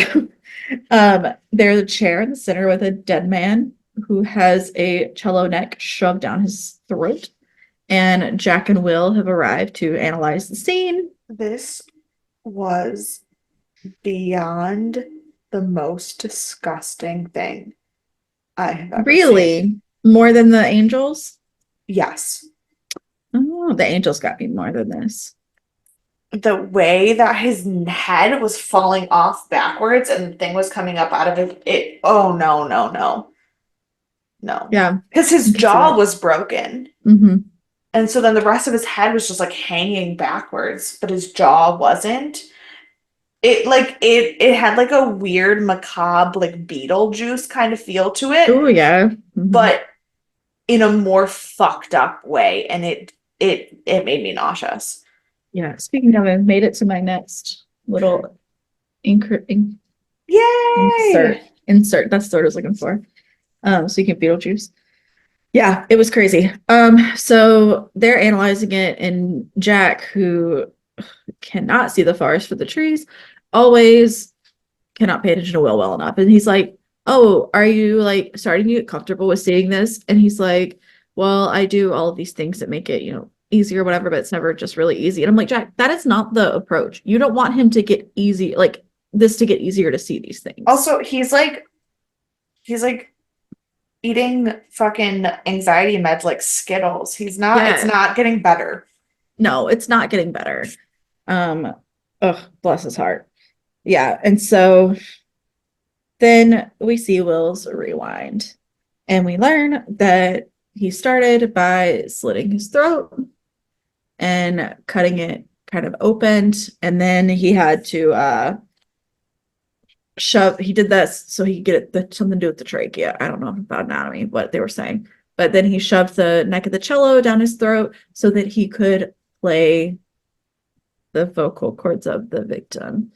there's a chair in the center with a dead man who has a cello neck shoved down his throat. And Jack and Will have arrived to analyze the scene. This was beyond the most disgusting thing I have ever Really? seen. More than the angels? Yes. Oh, the angels got me more than this. The way that his head was falling off backwards and the thing was coming up out of it, oh no, no, no. No. Yeah. Because his jaw was broken. Mm-hmm. And so then the rest of his head was just like hanging backwards, but his jaw wasn't. It had like a weird macabre like Beetlejuice kind of feel to it, Oh, yeah. Mm-hmm. but in a more fucked up way, and it made me nauseous. Yeah. Speaking of, I've made it to my next little insert. Yay! Insert. That's the word I was looking for. So you can Beetlejuice. Yeah, it was crazy. So they're analyzing it, and Jack, who cannot see the forest for the trees, always cannot pay attention to Will well enough. And he's like, oh, are you like starting to get comfortable with seeing this? And he's like, well, I do all of these things that make it, easier or whatever, but it's never just really easy. And I'm like, Jack, that is not the approach. You don't want him to get easy, like this to get easier to see these things. Also, he's like eating fucking anxiety meds like Skittles. It's not getting better. No, it's not getting better. Bless his heart. Yeah. And so then we see Will's rewind, and we learn that he started by slitting his throat and cutting it kind of opened, and then he had to he did this so he could get something to do with the trachea. I don't know about anatomy, what they were saying, but then he shoved the neck of the cello down his throat so that he could play the vocal cords of the victim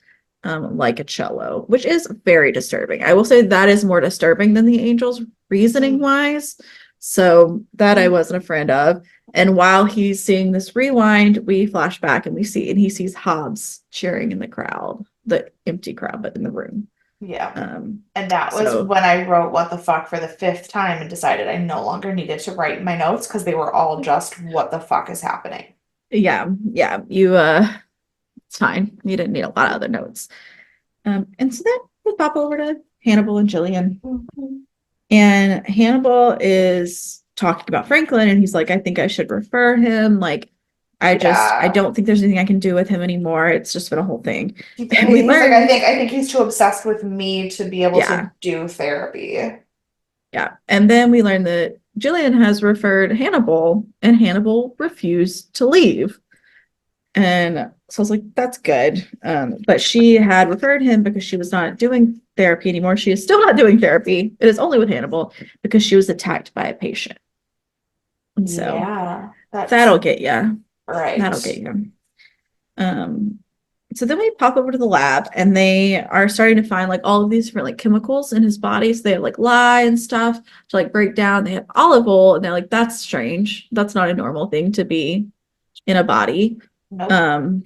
like a cello, which is very disturbing. I will say that is more disturbing than the angels reasoning wise. So that I wasn't a friend of. And while he's seeing this rewind, we flash back and he sees Hobbs cheering in the crowd, the empty crowd, but in the room. Yeah. And that was when I wrote what the fuck for the 5th time and decided I no longer needed to write my notes because they were all just what the fuck is happening. Yeah. It's fine. You didn't need a lot of other notes. And so then we pop over to Hannibal and Jillian. Mm-hmm. And Hannibal is talking about Franklin, and he's like, I think I should refer him. Like, I don't think there's anything I can do with him anymore. It's just been a whole thing. And we learned, like, I think he's too obsessed with me to be able to do therapy. Yeah. And then we learned that Jillian has referred Hannibal, and Hannibal refused to leave. And so I was like, that's good. But she had referred him because she was not doing therapy anymore. She is still not doing therapy. It is only with Hannibal because she was attacked by a patient. And so Yeah, that's that'll get you. That'll get right. you. Um, so then we pop over to the lab and they are starting to find like all of these different like chemicals in his body. So they have like lye and stuff to like break down. They have olive oil and they're like, that's strange. That's not a normal thing to be in a body. Nope. Um,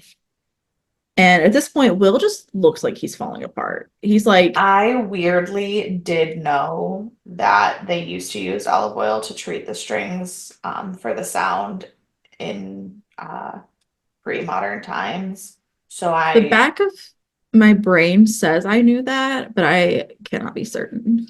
and at this point, Will just looks like he's falling apart. He's like, I weirdly did know that they used to use olive oil to treat the strings for the sound in pre-modern times. So the I, back of my brain says I knew that, but I cannot be certain.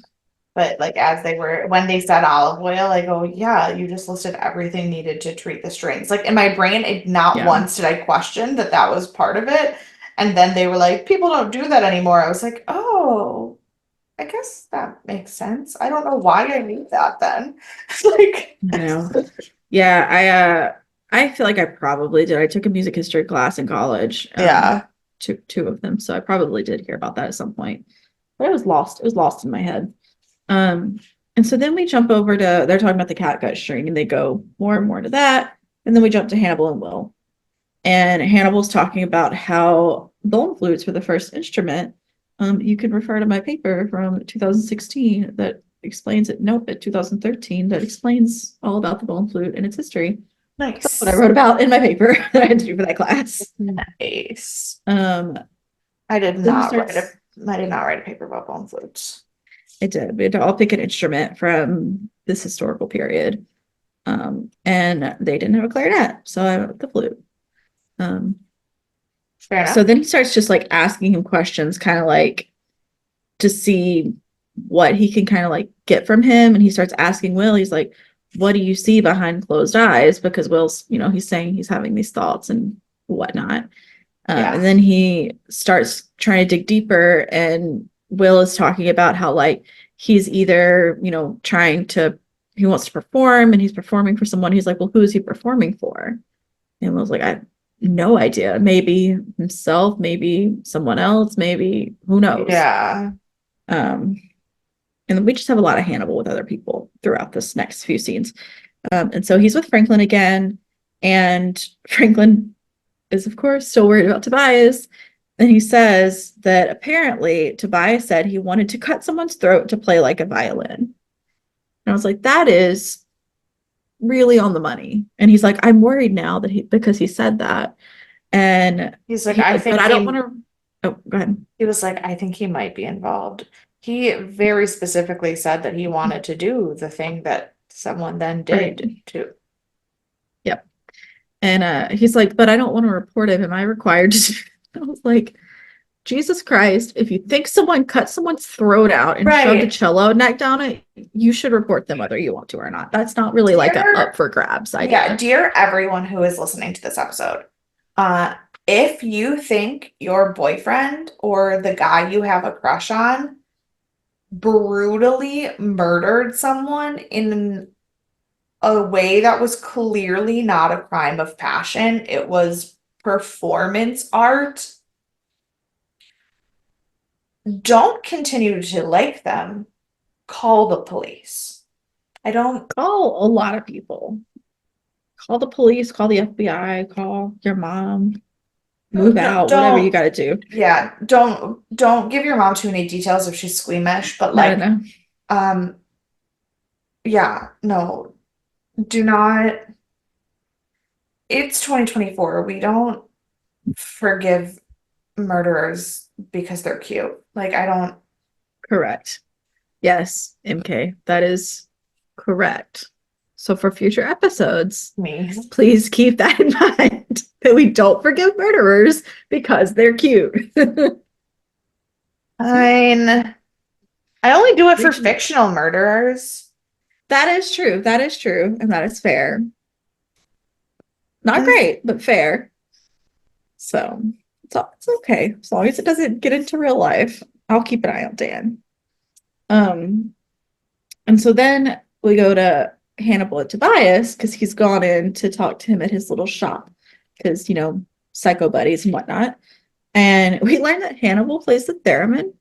but like as they were, when they said olive oil, I go, yeah, you just listed everything needed to treat the strings. Like in my brain, it not Yeah. once did I question that that was part of it. And then they were like, people don't do that anymore. I was like, oh, I guess that makes sense. I don't know why I knew that then. Like, I know. Yeah, I feel like I probably did. I took a music history class in college, yeah. two of them, so I probably did hear about that at some point. But it was lost. It was lost in my head. Um, and so then we jump over to they're talking about the catgut string, and they go more and more to that. And then we jump to Hannibal and Will. And Hannibal's talking about how bone flutes were the first instrument. You can refer to my paper from 2016 that explains it. Nope, at 2013 that explains all about the bone flute and its history. That's what I Nice. wrote about in my paper that I had to do for that class. Nice. Um, I did then he not write starts. a I did not write a paper about bone flutes. I did. We had to all pick an instrument from this historical period. And they didn't have a clarinet, so I went with the flute. Um, Fair so enough. then he starts just like asking him questions, kind of like to see what he can kind of like get from him. And he starts asking Will, he's like, what do you see behind closed eyes? Because Will's, he's saying he's having these thoughts and whatnot. And Yeah. then he starts trying to dig deeper, and Will is talking about how like he's either, he wants to perform and he's performing for someone. He's like, well, who is he performing for? And Will's like, I have no idea. Maybe himself, maybe someone else, maybe who knows. Yeah. Um, and then we just have a lot of Hannibal with other people throughout this next few scenes. And so he's with Franklin again, and Franklin is, of course, still worried about Tobias. And he says that apparently Tobias said he wanted to cut someone's throat to play like a violin. And I was like, that is really on the money. And he's like, I'm worried now because he said that. And He's like, he's I like, but think I don't want to. Oh, go ahead. he was like, I think he might be involved. He very specifically said that he wanted to do the thing that someone then Right. did to. Yep. And he's like, but I don't want to report him. Am I required to? I was like, Jesus Christ, if you think someone cut someone's throat out and shoved a Right. cello neck down it, you should report them whether you want to or not. That's not really like a up Dear, for grabs yeah, idea. dear everyone who is listening to this episode, uh, if you think your boyfriend or the guy you have a crush on brutally murdered someone in a way that was clearly not a crime of passion, it was performance art, don't continue to like them. Call the police. I don't, Call a lot of people. Call the police, call the FBI, call your mom, move no, out, whatever you don't, got to do. yeah, don't give your mom too many details if she's squeamish, but No, no, like, no. um, yeah, no, do not. It's 2024. We don't forgive murderers because they're cute. Like, I don't, Correct. Yes, MK, that is correct. So for future episodes, me. please keep that in mind that we don't forgive murderers because they're cute. Fine. I only do it We for can- fictional murderers. That is true. That is true. And that is fair. Not And great, but fair. So it's okay. As long as it doesn't get into real life, I'll keep an eye on Dan. Um, and so then we go to Hannibal and Tobias because he's gone in to talk to him at his little shop. Because, psycho buddies and whatnot. And we learned that Hannibal plays the theremin,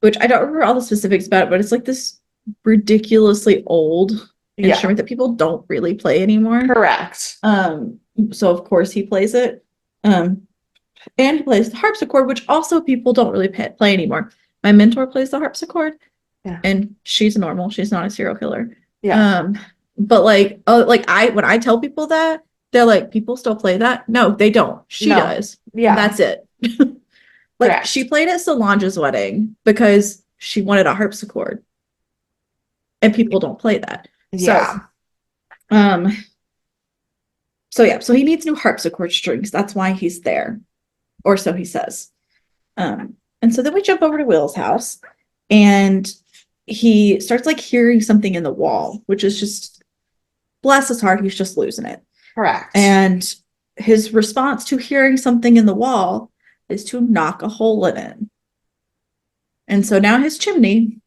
which I don't remember all the specifics about it, but it's like this ridiculously old Yeah. instrument that people don't really play anymore. Correct. So of course he plays it. And he plays the harpsichord, which also people don't really play anymore. My mentor plays the harpsichord, Yeah. and she's normal. She's not a serial killer. Yeah. But like when I tell people that, they're like, people still play that? No, they don't. She No. does. Yeah. That's it. Like Correct. she played at Solange's wedding because she wanted a harpsichord. And people don't play that. Yeah. So he needs new harpsichord strings. That's why he's there. Or so he says. And so then we jump over to Will's house, and he starts like hearing something in the wall, which is just, bless his heart, he's just losing it. Correct. And his response to hearing something in the wall is to knock a hole in it. And so now his chimney,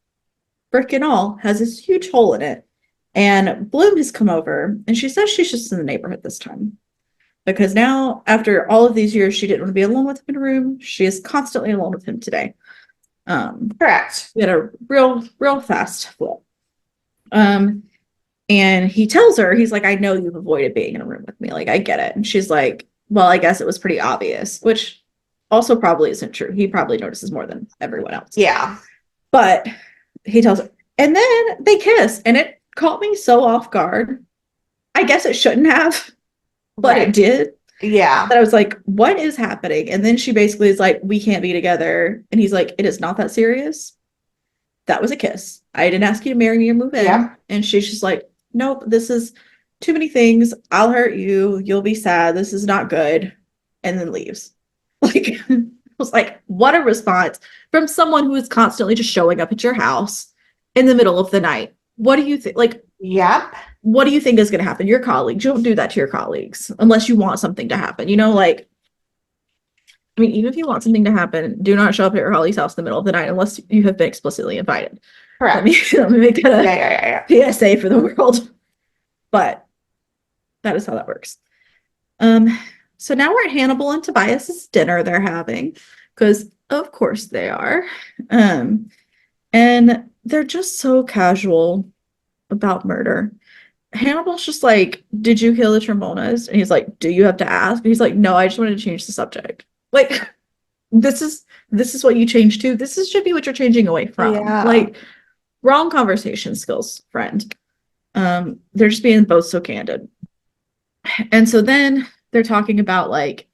brick and all, has this huge hole in it. And Bloom has come over, and she says she's just in the neighborhood this time. Because now, after all of these years, she didn't want to be alone with him in a room. She is constantly alone with him today. Correct. We had a real fast flip. And he tells her, he's like, I know you've avoided being in a room with me. Like, I get it. And she's like, well, I guess it was pretty obvious, which also probably isn't true. He probably notices more than everyone else. Yeah. But he tells her, and then they kiss, and it caught me so off guard. I guess it shouldn't have, but Right. it did. Yeah. That I was like, what is happening? And then she basically is like, we can't be together. And he's like, it is not that serious. That was a kiss. I didn't ask you to marry me or move in. Yeah. And she's just like, nope, this is too many things. I'll hurt you. You'll be sad. This is not good. And then leaves. Like, I was like, what a response from someone who is constantly just showing up at your house in the middle of the night. What do you think? Like, Yep. what do you think is going to happen? Your colleagues, you don't do that to your colleagues unless you want something to happen. You know, like, I mean, even if you want something to happen, do not show up at your colleague's house in the middle of the night unless you have been explicitly invited. Correct. Let me make that a Yeah. PSA for the world. But that is how that works. So now we're at Hannibal and Tobias's dinner they're having, because of course they are. And they're just so casual about murder. Hannibal's just like, did you kill the Tremonas? And he's like, do you have to ask? And he's like, no, I just wanted to change the subject. Like, this is what you change to. Should be what you're changing away from. Yeah. Like, wrong conversation skills, friend. They're just being both so candid. And so then they're talking about like,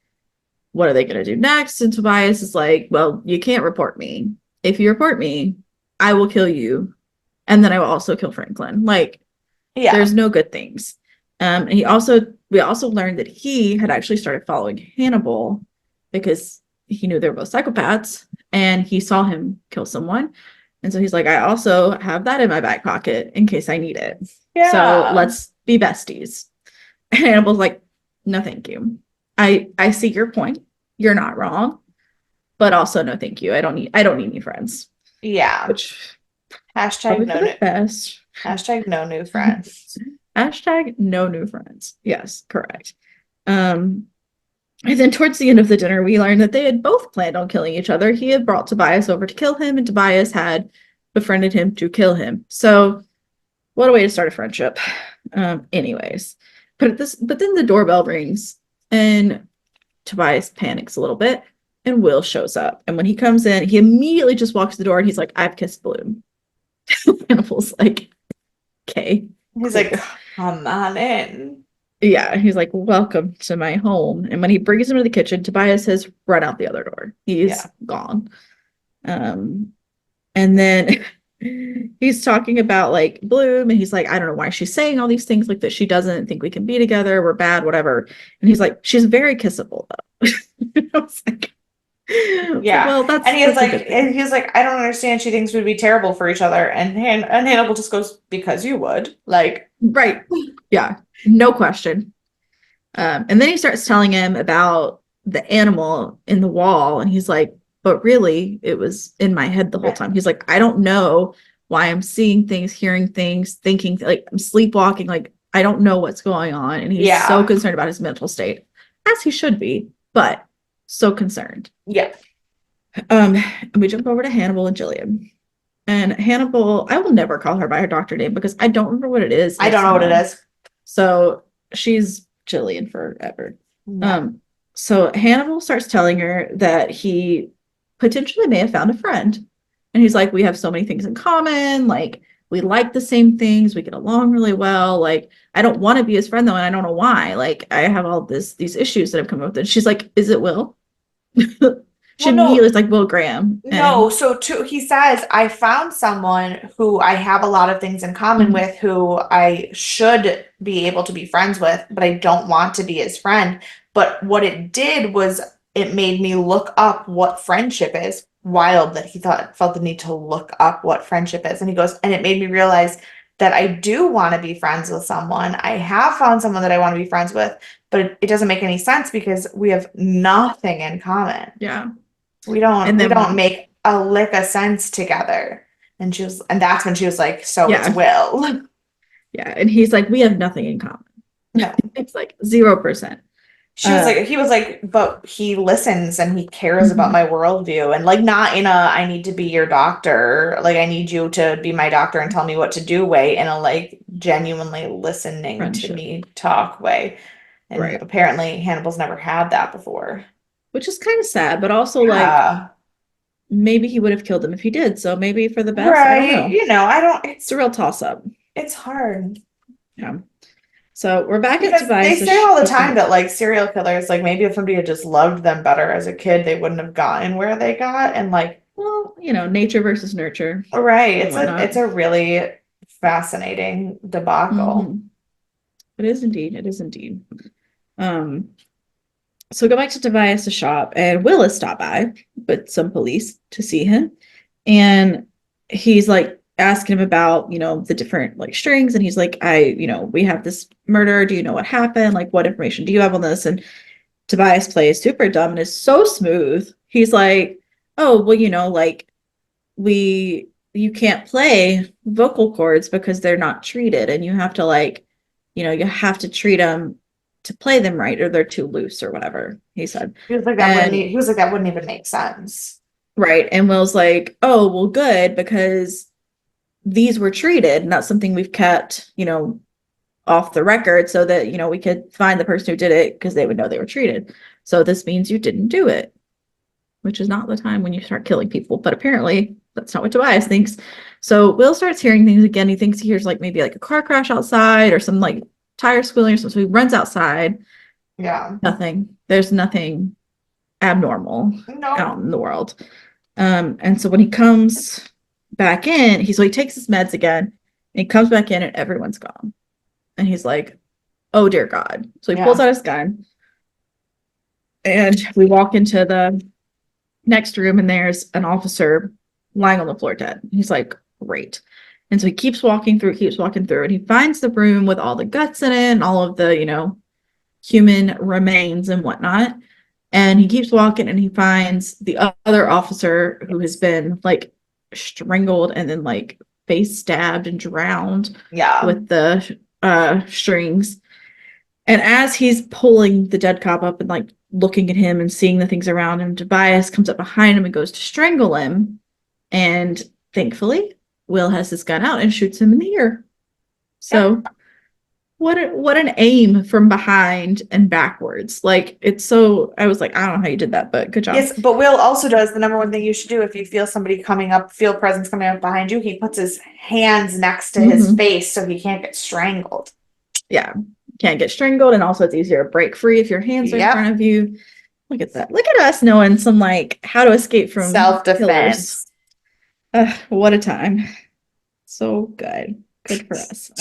what are they going to do next? And Tobias is like, well, you can't report me. If you report me, I will kill you. And then I will also kill Franklin. Like, Yeah. there's no good things. And we also learned that he had actually started following Hannibal because he knew they were both psychopaths and he saw him kill someone. And so he's like, I also have that in my back pocket in case I need it. Yeah. So let's be besties. And Hannibal's like, no, thank you. I see your point. You're not wrong. But also no, thank you. I don't need any friends. Yeah. Which Hashtag no new. Best. Hashtag no new friends. Hashtag no new friends. Yes, correct. And then towards the end of the dinner, we learned that they had both planned on killing each other. He had brought Tobias over to kill him, and Tobias had befriended him to kill him. So what a way to start a friendship. Anyways. But then the doorbell rings and Tobias panics a little bit and Will shows up. And when he comes in, he immediately just walks to the door and he's like, I've kissed Bloom. Hannibal's like, okay. He's like, come on in. Yeah, he's like, welcome to my home. And when he brings him to the kitchen, Tobias has run out the other door. He's gone. And then he's talking about like Bloom, and he's like, I don't know why she's saying all these things like that. She doesn't think we can be together. We're bad, whatever. And he's like, she's very kissable though. I was like, yeah. Well, that's and he's like, I don't understand. She thinks we'd be terrible for each other. And Hannibal just goes, because you would. Like, right. Yeah. No question. And then he starts telling him about the animal in the wall, and he's like, but really, it was in my head the whole time. He's like, I don't know why I'm seeing things, hearing things, thinking, like I'm sleepwalking. Like, I don't know what's going on. And he's so concerned about his mental state. as he should be, but so concerned. Yeah. And we jump over to Hannibal and Jillian. And Hannibal, I will never call her by her doctor name because I don't remember what it is. I don't know what it is. So she's Jillian forever. Yeah. So Hannibal starts telling her that he potentially may have found a friend. And he's like, we have so many things in common. Like, we like the same things. We get along really well. Like, I don't want to be his friend though, and I don't know why. Like, I have all these issues that have come up with it. She's like, is it Will? She Well, no, immediately is like Will Graham. no. And So he says, I found someone who I have a lot of things in common Mhm. with, who I should be able to be friends with, but I don't want to be his friend. But what it did was it made me look up what friendship is. Wild that he felt the need to look up what friendship is. And he goes, and it made me realize that I do want to be friends with someone. I have found someone that I want to be friends with, but it doesn't make any sense because we have nothing in common. yeah. We And don't then make a lick of sense together. And that's when she was like, so it's yeah, Will. yeah. And he's like, we have nothing in common. No. It's like 0%. He was like, but he listens and he cares about Mhm. my worldview, and like not in a I need to be your doctor, like I need you to be my doctor and tell me what to do way, in a like genuinely listening to Friendship. me talk way. And Right. apparently Hannibal's never had that before. Which is kind of sad, but also like Yeah. maybe he would have killed him if he did. So maybe for the best. I don't Right. know. You know, I don't, It's a real toss up. it's hard. Yeah. So we're back at Because they Tobias' say all the time ship. that like serial killers, like maybe if somebody had just loved them better as a kid, they wouldn't have gotten where they got. And like, Well, nature versus nurture right, and whatnot. it's a really fascinating debacle. Mhm. It is indeed. It is indeed. Um, so we go back to Tobias' shop, and Willis stopped by with some police to see him. And he's like asking him about, the different like strings. And he's like, we have this murder. Do you know what happened? Like, what information do you have on this? And Tobias plays super dumb and is so smooth. He's like, oh, well, like you can't play vocal cords because they're not treated. And you have to like, you have to treat them to play them right, or they're too loose or whatever, he said. And He was like, that wouldn't even make sense. right. And Will's like, oh, well, good, because these were treated, not something we've kept, off the record so that, we could find the person who did it because they would know they were treated. So this means you didn't do it, which is not the time when you start killing people. But apparently that's not what Tobias thinks. So Will starts hearing things again. He thinks he hears like maybe like a car crash outside or some like tire squealing or something. So he runs outside. Yeah. Nothing. There's nothing abnormal No. out in the world. And so when he comes back in, he takes his meds again, and he comes back in and everyone's gone. And he's like, oh dear God. So he pulls Yeah. out his gun, and we walk into the next room, and there's an officer lying on the floor dead. He's like, great. And so he keeps walking through, and he finds the room with all the guts in it and all of the, human remains and whatnot. And he keeps walking, and he finds the other officer who has been like strangled and then like face stabbed and drowned Yeah. with the strings. And as he's pulling the dead cop up and like looking at him and seeing the things around him, Tobias comes up behind him and goes to strangle him. And thankfully, Will has his gun out and shoots him in the ear. So what an aim from behind and backwards. Like it's so I was like, I don't know how you did that, but good job. Yes, but Will also does the number one thing you should do if you feel somebody coming up, feel presence coming up behind you. He puts his hands next to his face so he can't get strangled. Yeah. Can't get strangled, and also it's easier to break free if your hands are in front of you. Look at that. Look at us knowing some like how to escape from Self-defense. killers. What a time. So good. Good for us.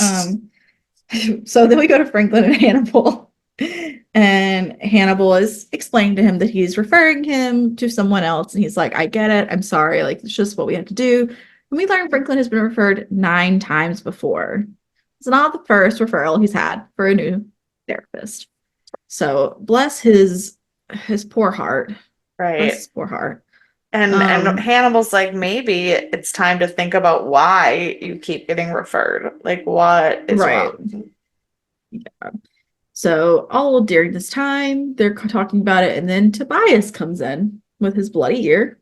So then we go to Franklin and Hannibal. And Hannibal is explaining to him that he's referring him to someone else. And he's like, I get it. I'm sorry. Like, it's just what we have to do. And we learn Franklin has been referred 9 times before. It's not the first referral he's had for a new therapist. So bless his poor heart. Right. Bless his poor heart. And Hannibal's like, maybe it's time to think about why you keep getting referred. Like, what is wrong? Yeah. So all during this time, they're talking about it, and then Tobias comes in with his bloody ear,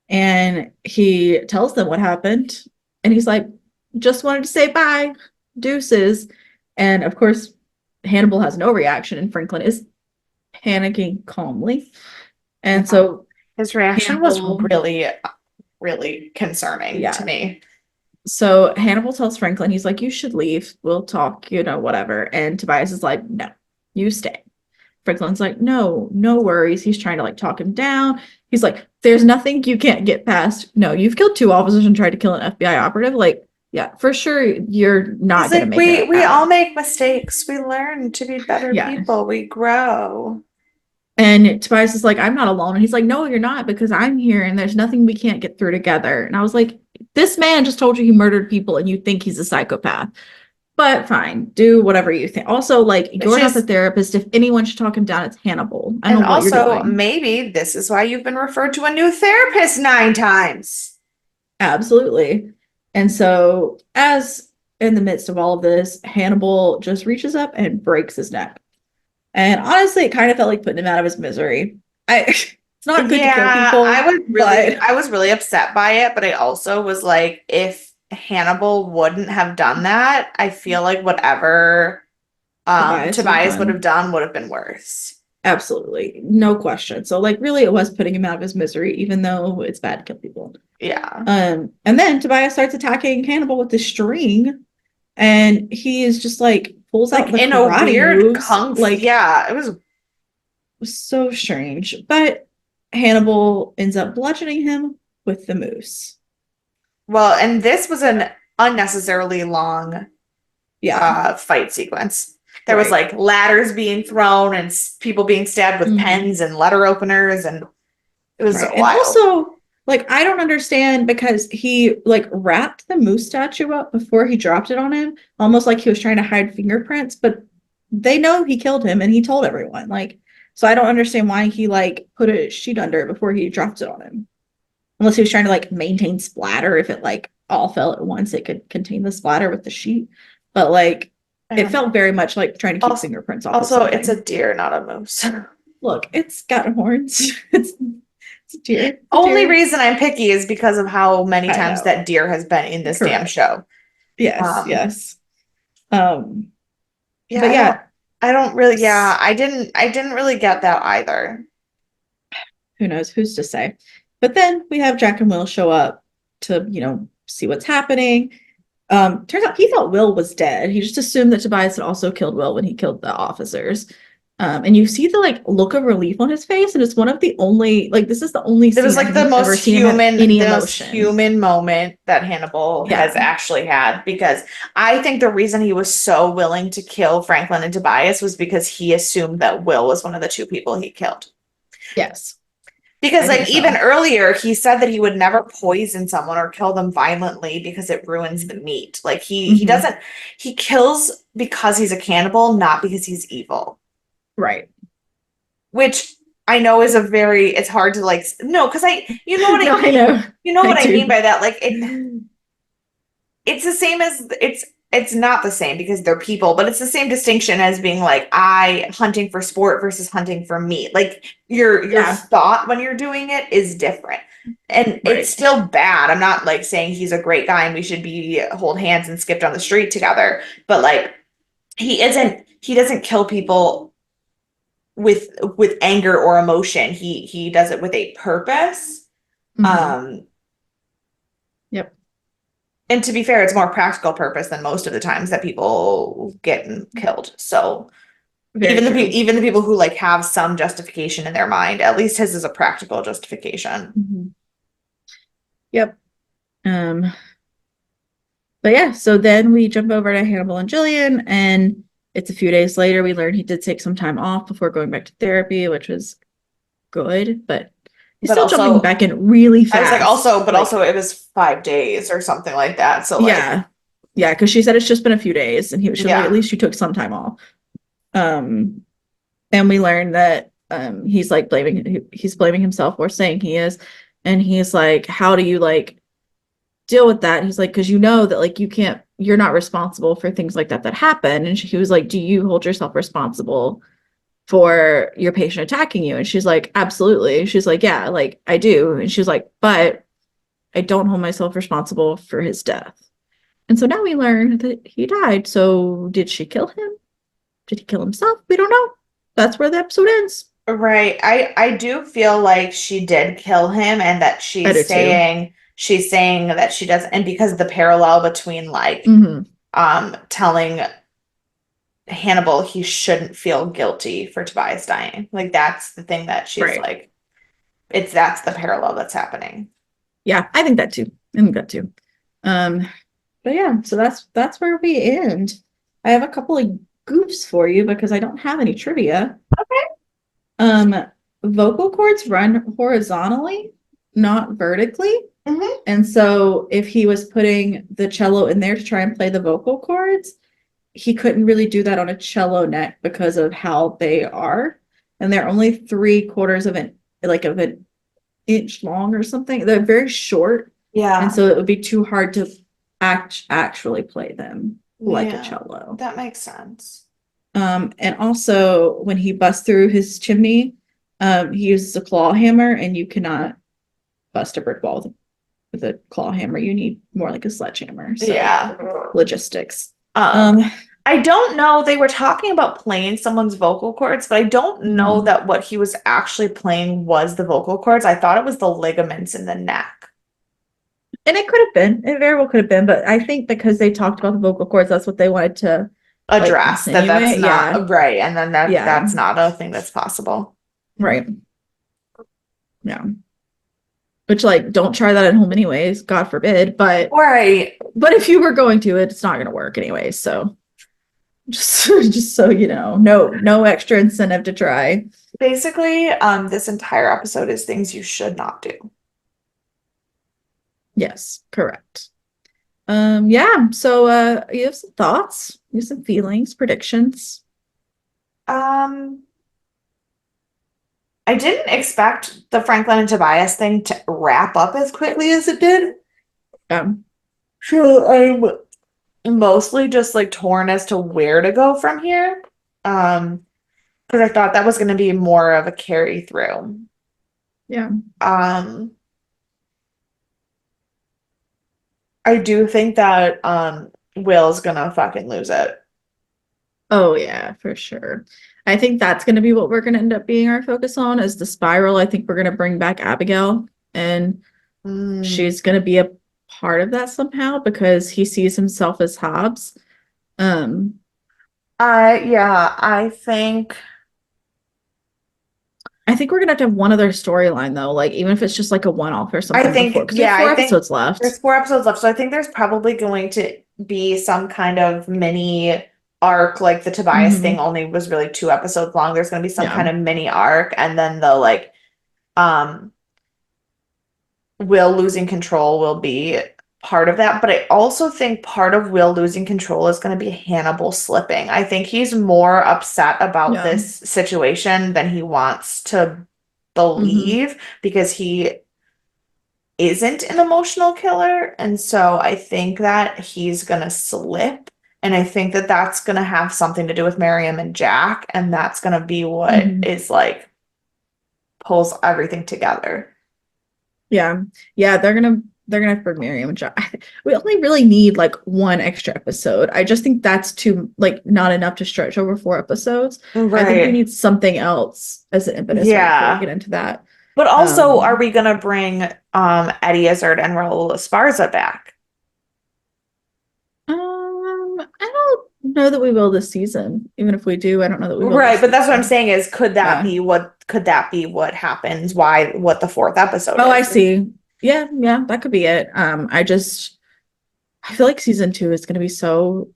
and he tells them what happened, and he's like, "Just wanted to say bye, deuces." And of course, Hannibal has no reaction, and Franklin is panicking calmly. Yeah. And so His reaction was Hannibal, really, really concerning yeah. to me. So Hannibal tells Franklin, he's like, "You should leave. We'll talk, whatever." And Tobias is like, "No, you stay." Franklin's like, "No, no worries." He's trying to like talk him down. He's like, "There's nothing you can't get past. No, you've killed 2 officers and tried to kill an FBI operative. Like, yeah, for sure you're not He's gonna like, make it we all out." make mistakes. We learn to be better Yeah. people. We grow. And Tobias is like, "I'm not alone." And he's like, "No, you're not, because I'm here and there's nothing we can't get through together." And I was like, this man just told you he murdered people and you think he's a psychopath. But fine, do whatever you think. Also, like, It's you're not the just, therapist. If anyone should talk him down, it's Hannibal. I don't and know what you're also doing. maybe this is why you've been referred to a new therapist 9 times. Absolutely. And so, as in the midst of all of this, Hannibal just reaches up and breaks his neck. And honestly, it kind of felt like putting him out of his misery. It's not good to kill Yeah, people, but I was really upset by it, but I also was like, if Hannibal wouldn't have done that, I feel like whatever Tobias would have Tobias would have done. done would have been worse. Absolutely. No question. So, like, really, it was putting him out of his misery, even though it's bad to kill people. Yeah. And then Tobias starts attacking Hannibal with the string, and he is just like pulls out Like the in a karate weird moves. kung fu, Like, yeah, it was. so strange. But Hannibal ends up bludgeoning him with the moose. Well, and this was an unnecessarily long Yeah. fight sequence. There was Right. like ladders being thrown and people being stabbed with Mhm. pens and letter openers, and it was Right. And wild. also, like, I don't understand, because he like wrapped the moose statue up before he dropped it on him, almost like he was trying to hide fingerprints, but they know he killed him and he told everyone. Like, so I don't understand why he like put a sheet under it before he dropped it on him. Unless he was trying to like maintain splatter. If it like all fell at once, it could contain the splatter with the sheet. But like, I it don't felt know. very much like trying to keep Also, fingerprints off of also, it's a something. deer, not a moose. Look, it's got horns. It's a deer. It's a Only deer. reason I'm picky is because of how many I times know. that deer has been in this damn Correct. show. Yes, Um, yes. Um, yeah, but yeah, I don't really, yeah, I didn't really get that either. who knows? Who's to say? But then we have Jack and Will show up to, see what's happening. Turns out he thought Will was dead. He just assumed that Tobias had also killed Will when he killed the officers. And you see the like look of relief on his face, and it's one of the only like this is the only It was scene I like think we've ever seen him have any the most emotion. human moment that Hannibal has Yeah. actually had, because I think the reason he was so willing to kill Franklin and Tobias was because he assumed that Will was one of the 2 people he killed. Yes. Because I think like even so. earlier he said that he would never poison someone or kill them violently because it ruins the meat. Like he Mhm. doesn't, he kills because he's a cannibal, not because he's evil. Right. Which I know is a very, it's hard to like, no, because you know what No, I know. you know I what I mean do. by that. Like it's the same as it's not the same because they're people, but it's the same distinction as being like I hunting for sport versus hunting for meat. Like your Yeah. thought when you're doing it is different. And it's Right. still bad. I'm not like saying he's a great guy and we should be hold hands and skip down the street together, but like he doesn't kill people with anger or emotion. He does it with a purpose. Mhm. Um Yep. and to be fair, it's more practical purpose than most of the times that people get killed. So Very true. even the people who like have some justification in their mind, at least his is a practical justification. Mhm. Yep. Um, but yeah, so then we jump over to Hannibal and Jillian, and it's a few days later. We learn he did take some time off before going back to therapy, which was good, but he's But still jumping also, back in really I was like, fast. but Like, also it was 5 days or something like that. So like, yeah, yeah, because she said it's just been a few days, and she was like, at yeah. least you took some time off. Um, and we learned that he's like he's blaming himself or saying he is, and he's like, how do you like deal with that. And he's like, because you know that like you're not responsible for things like that happen. And he was like, do you hold yourself responsible for your patient attacking you? And she's like, absolutely. She's like, yeah, like I do. And she's like, but I don't hold myself responsible for his death. And so now we learn that he died. So did she kill him? Did he kill himself? We don't know. That's where the episode ends. Right. I do feel like she did kill him and that I do too. she's saying that she doesn't, and because the parallel between like Mm-hmm. telling Hannibal he shouldn't feel guilty for Tobias dying. Like that's the thing that she's Right. like, that's the parallel that's happening. Yeah, I think that too. I think that too. Um, but yeah, so that's where we end. I have a couple of goofs for you because I don't have any trivia. Um, vocal cords run horizontally, not vertically. Mm-hmm. And so if he was putting the cello in there to try and play the vocal cords, he couldn't really do that on a cello neck because of how they are. And they're only 3/4 of an inch long or something. They're very short. And Yeah. so it would be too hard to actually play them like a Yeah. cello. That makes sense. And also when he busts through his chimney, he uses a claw hammer, and you cannot bust a brick wall with a claw hammer. You need more like a sledgehammer. So Yeah. logistics. Um, I don't know. They were talking about playing someone's vocal cords, but I don't know Mhm. that what he was actually playing was the vocal cords. I thought it was the ligaments in the neck. And it could have been, it very well could have been, but I think because they talked about the vocal cords, that's what they wanted to like Address that that's insinuate. Yeah. not right, and then Yeah. that's not a thing that's possible. Right. Yeah. Which like don't try that at home anyways, God forbid. Right. But if you were going to, it's not gonna work anyways. So just so you know, no extra incentive to try. Basically, this entire episode is things you should not do. Yes, correct. Yeah, so you have some thoughts, you have some feelings, predictions. Um, I didn't expect the Franklin and Tobias thing to wrap up as quickly as it did. Um, So I'm mostly just like torn as to where to go from here. Because I thought that was going to be more of a carry through. yeah. Um, I do think that Will's gonna fucking lose it. Oh yeah, for sure. I think that's gonna be what we're gonna end up being our focus on is the spiral. I think we're gonna bring back Abigail, and Mm. she's gonna be a part of that somehow because he sees himself as Hobbs. Um, Yeah, I think we're gonna have to have one other storyline though, like even if it's just like a one-off or something before, because we have yeah, 4 episodes left. there's 4 episodes left, so I think there's probably going to be some kind of mini arc, like the Tobias thing Hmm. only was really 2 episodes long. There's going to be some Yeah. kind of mini arc, and then the like, um, Will losing control will be part of that. But I also think part of Will losing control is going to be Hannibal slipping. I think he's more upset about Yeah. this situation than he wants to Hmm. believe because he isn't an emotional killer. And so I think that he's going to slip. And I think that that's going to have something to do with Miriam and Jack. And that's going to be what Hmm. is like pulls everything together. Yeah. Yeah, they're gonna have to bring Miriam and John. We only really need like one extra episode. I just think that's too like not enough to stretch over 4 episodes. I think we Right. need something else as an impetus right before we Yeah. get into that. But also, are Um, we gonna bring Eddie Izzard and Raul Esparza back? I don't know that we will this season. Even if we do, I don't know that we will Right, this but that's what I'm season. saying is Yeah. could that be what happens? Why what the fourth episode Oh, I is? see. Yeah, yeah, that could be it. I feel like season 2 is gonna be so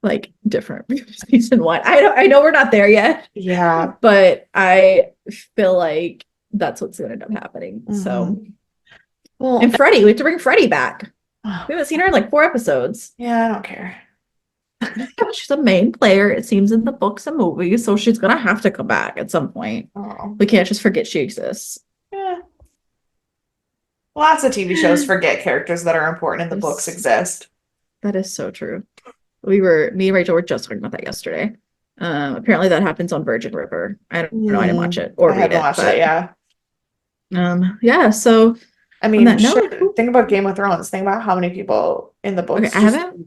like different from season 1. I know we're not there yet, Yeah. but I feel like that's what's gonna end up happening. So, Mhm. Well, and Freddie, we have to bring Freddie back. oh, We haven't seen her in like 4 episodes. yeah, I don't care. She's a main player, it seems, in the books and movies, so she's gonna have to come back at some point. Oh, We can't just forget she exists. yeah. Lots of TV shows forget characters that are important in the books Yes. exist. That is so true. Me and Rachel were just talking about that yesterday. Apparently that happens on Virgin River. I don't know, I didn't watch it or I read haven't it, watched it, but yeah. yeah, so I on mean, that shit. note, Think about Game of Thrones. Think about how many people in the okay, books I just haven't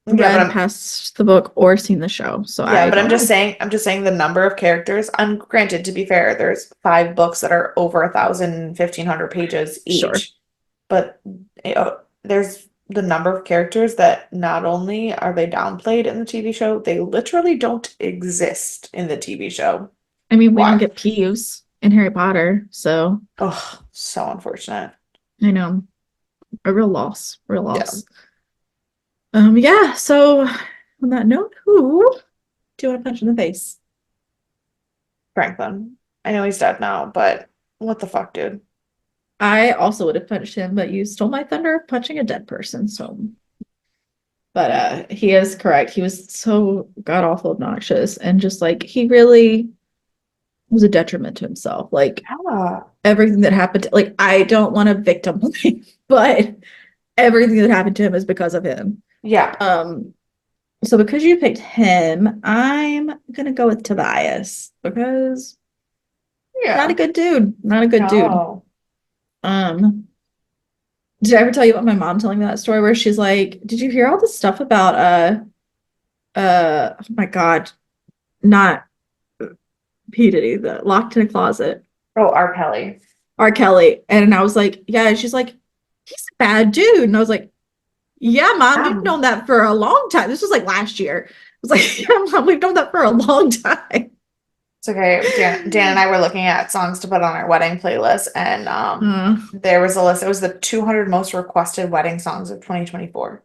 yeah, but read past the book or seen the show, so yeah, I but don't know. I'm just saying the number of characters. Granted, to be fair, there's 5 books that are over 1,000, 1,500 pages Sure. each. But there's the number of characters that not only are they downplayed in the TV show, they literally don't exist in the TV show. I mean, we don't Why? get Pius in Harry Potter, so Oh, so unfortunate. I know a real loss, real Yeah, loss. Yeah, so on that note, who do you want to punch in the face? Franklin. I know he's dead now, but what the fuck, dude? I also would have punched him, but you stole my thunder of punching a dead person, so but he is correct. He was so god awful obnoxious and just like he really was a detriment to himself. Like Yeah. everything that happened like I don't want to victim blame, but everything that happened to him is because of him. Yeah. So because you picked him, I'm gonna go with Tobias because not a Yeah. good dude. Not a good dude. No. Um, did I ever tell you about my mom telling me that story where she's like, "Did you hear all this stuff about oh my God, not P. Diddy, the locked in a closet, Oh, R. Kelly. R. Kelly?" And I was like, "Yeah." And she's like, "He's a bad dude." And I was like, "Yeah, mom, we've known that for a long time." This was like last year. I was like, "Yeah, mom, we've known that for a long time." It's okay. Dan and I were looking at songs to put on our wedding playlist, and Uh, there was a list. It was the 200 most requested wedding songs of 2024.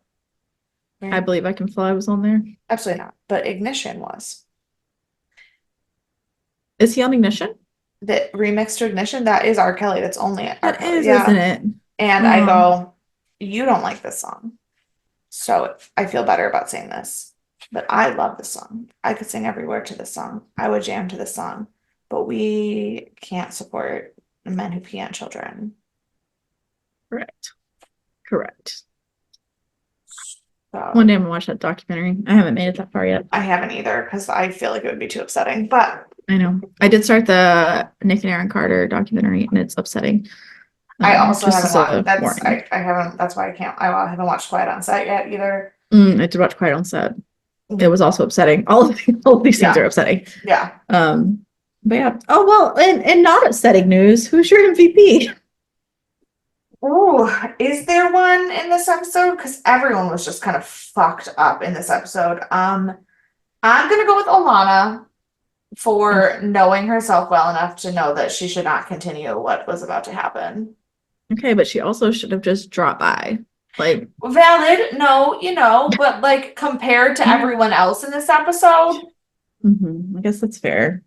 I Right? believe I can fly was on there. Absolutely not. But Ignition was. Is he on Ignition? The remix to Ignition, that is R. Kelly. That's only R. That Kelly. is, isn't Yeah. it? And I Oh, go, you don't like this song. So I feel better about saying this. But I love this song. I could sing every word to this song. I would jam to this song. But we can't support men who pee on children. correct. Correct. So One day I'm gonna watch that documentary. I haven't made it that far yet. I haven't either because I feel like it would be too upsetting. But I know. I did start the Nick and Aaron Carter documentary, and it's upsetting. I also Just haven't as watched. a warning. I haven't. That's why I can't. I haven't watched Quiet on Set yet either. I did watch Quiet on Set. It was also upsetting. All of these things are Yeah. upsetting. Yeah. But yeah. Oh well, and not upsetting news. Who's your MVP? Oh, is there one in this episode? Because everyone was just kind of fucked up in this episode. I'm gonna go with Alana for knowing herself well enough to know that she should not continue what was about to happen. Okay, but she also should have just dropped by. Like, Valid, no, but like compared to everyone else in this episode, I guess that's fair.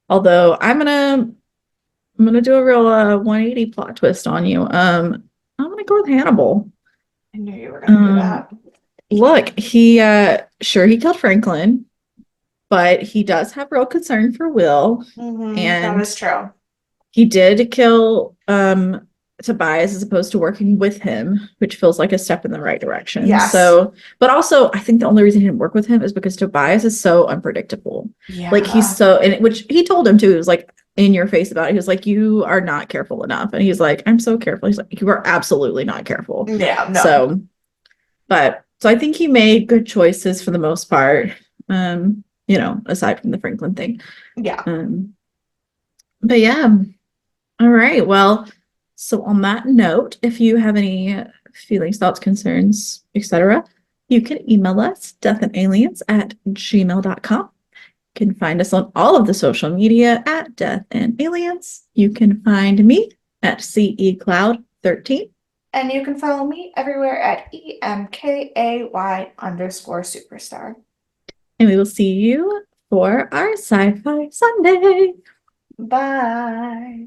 Although I'm gonna do a real 180 plot twist on you. I'm gonna go with Hannibal. I knew you were gonna do that. Look, he sure he killed Franklin, but he does have real concern for Will, That and is true. he did kill Tobias as opposed to working with him, which feels like a step in the right direction. Yes. So, but also I think the only reason he didn't work with him is because Tobias is so unpredictable. Yeah. Like he's so, and which he told him too, he was like in your face about it. He was like, "You are not careful enough." And he's like, "I'm so careful." He's like, "You are absolutely not careful." Yeah, no. So I think he made good choices for the most part. Aside from the Franklin thing. Yeah. But yeah. All right. Well, so on that note, if you have any feelings, thoughts, concerns, etc., you can email us deathandaliens@gmail.com. You can find us on all of the social media at Death and Aliens. You can find me at CECloud13. And you can follow me everywhere at EMKAY_superstar. And we will see you for our Sci-Fi Sunday. Bye.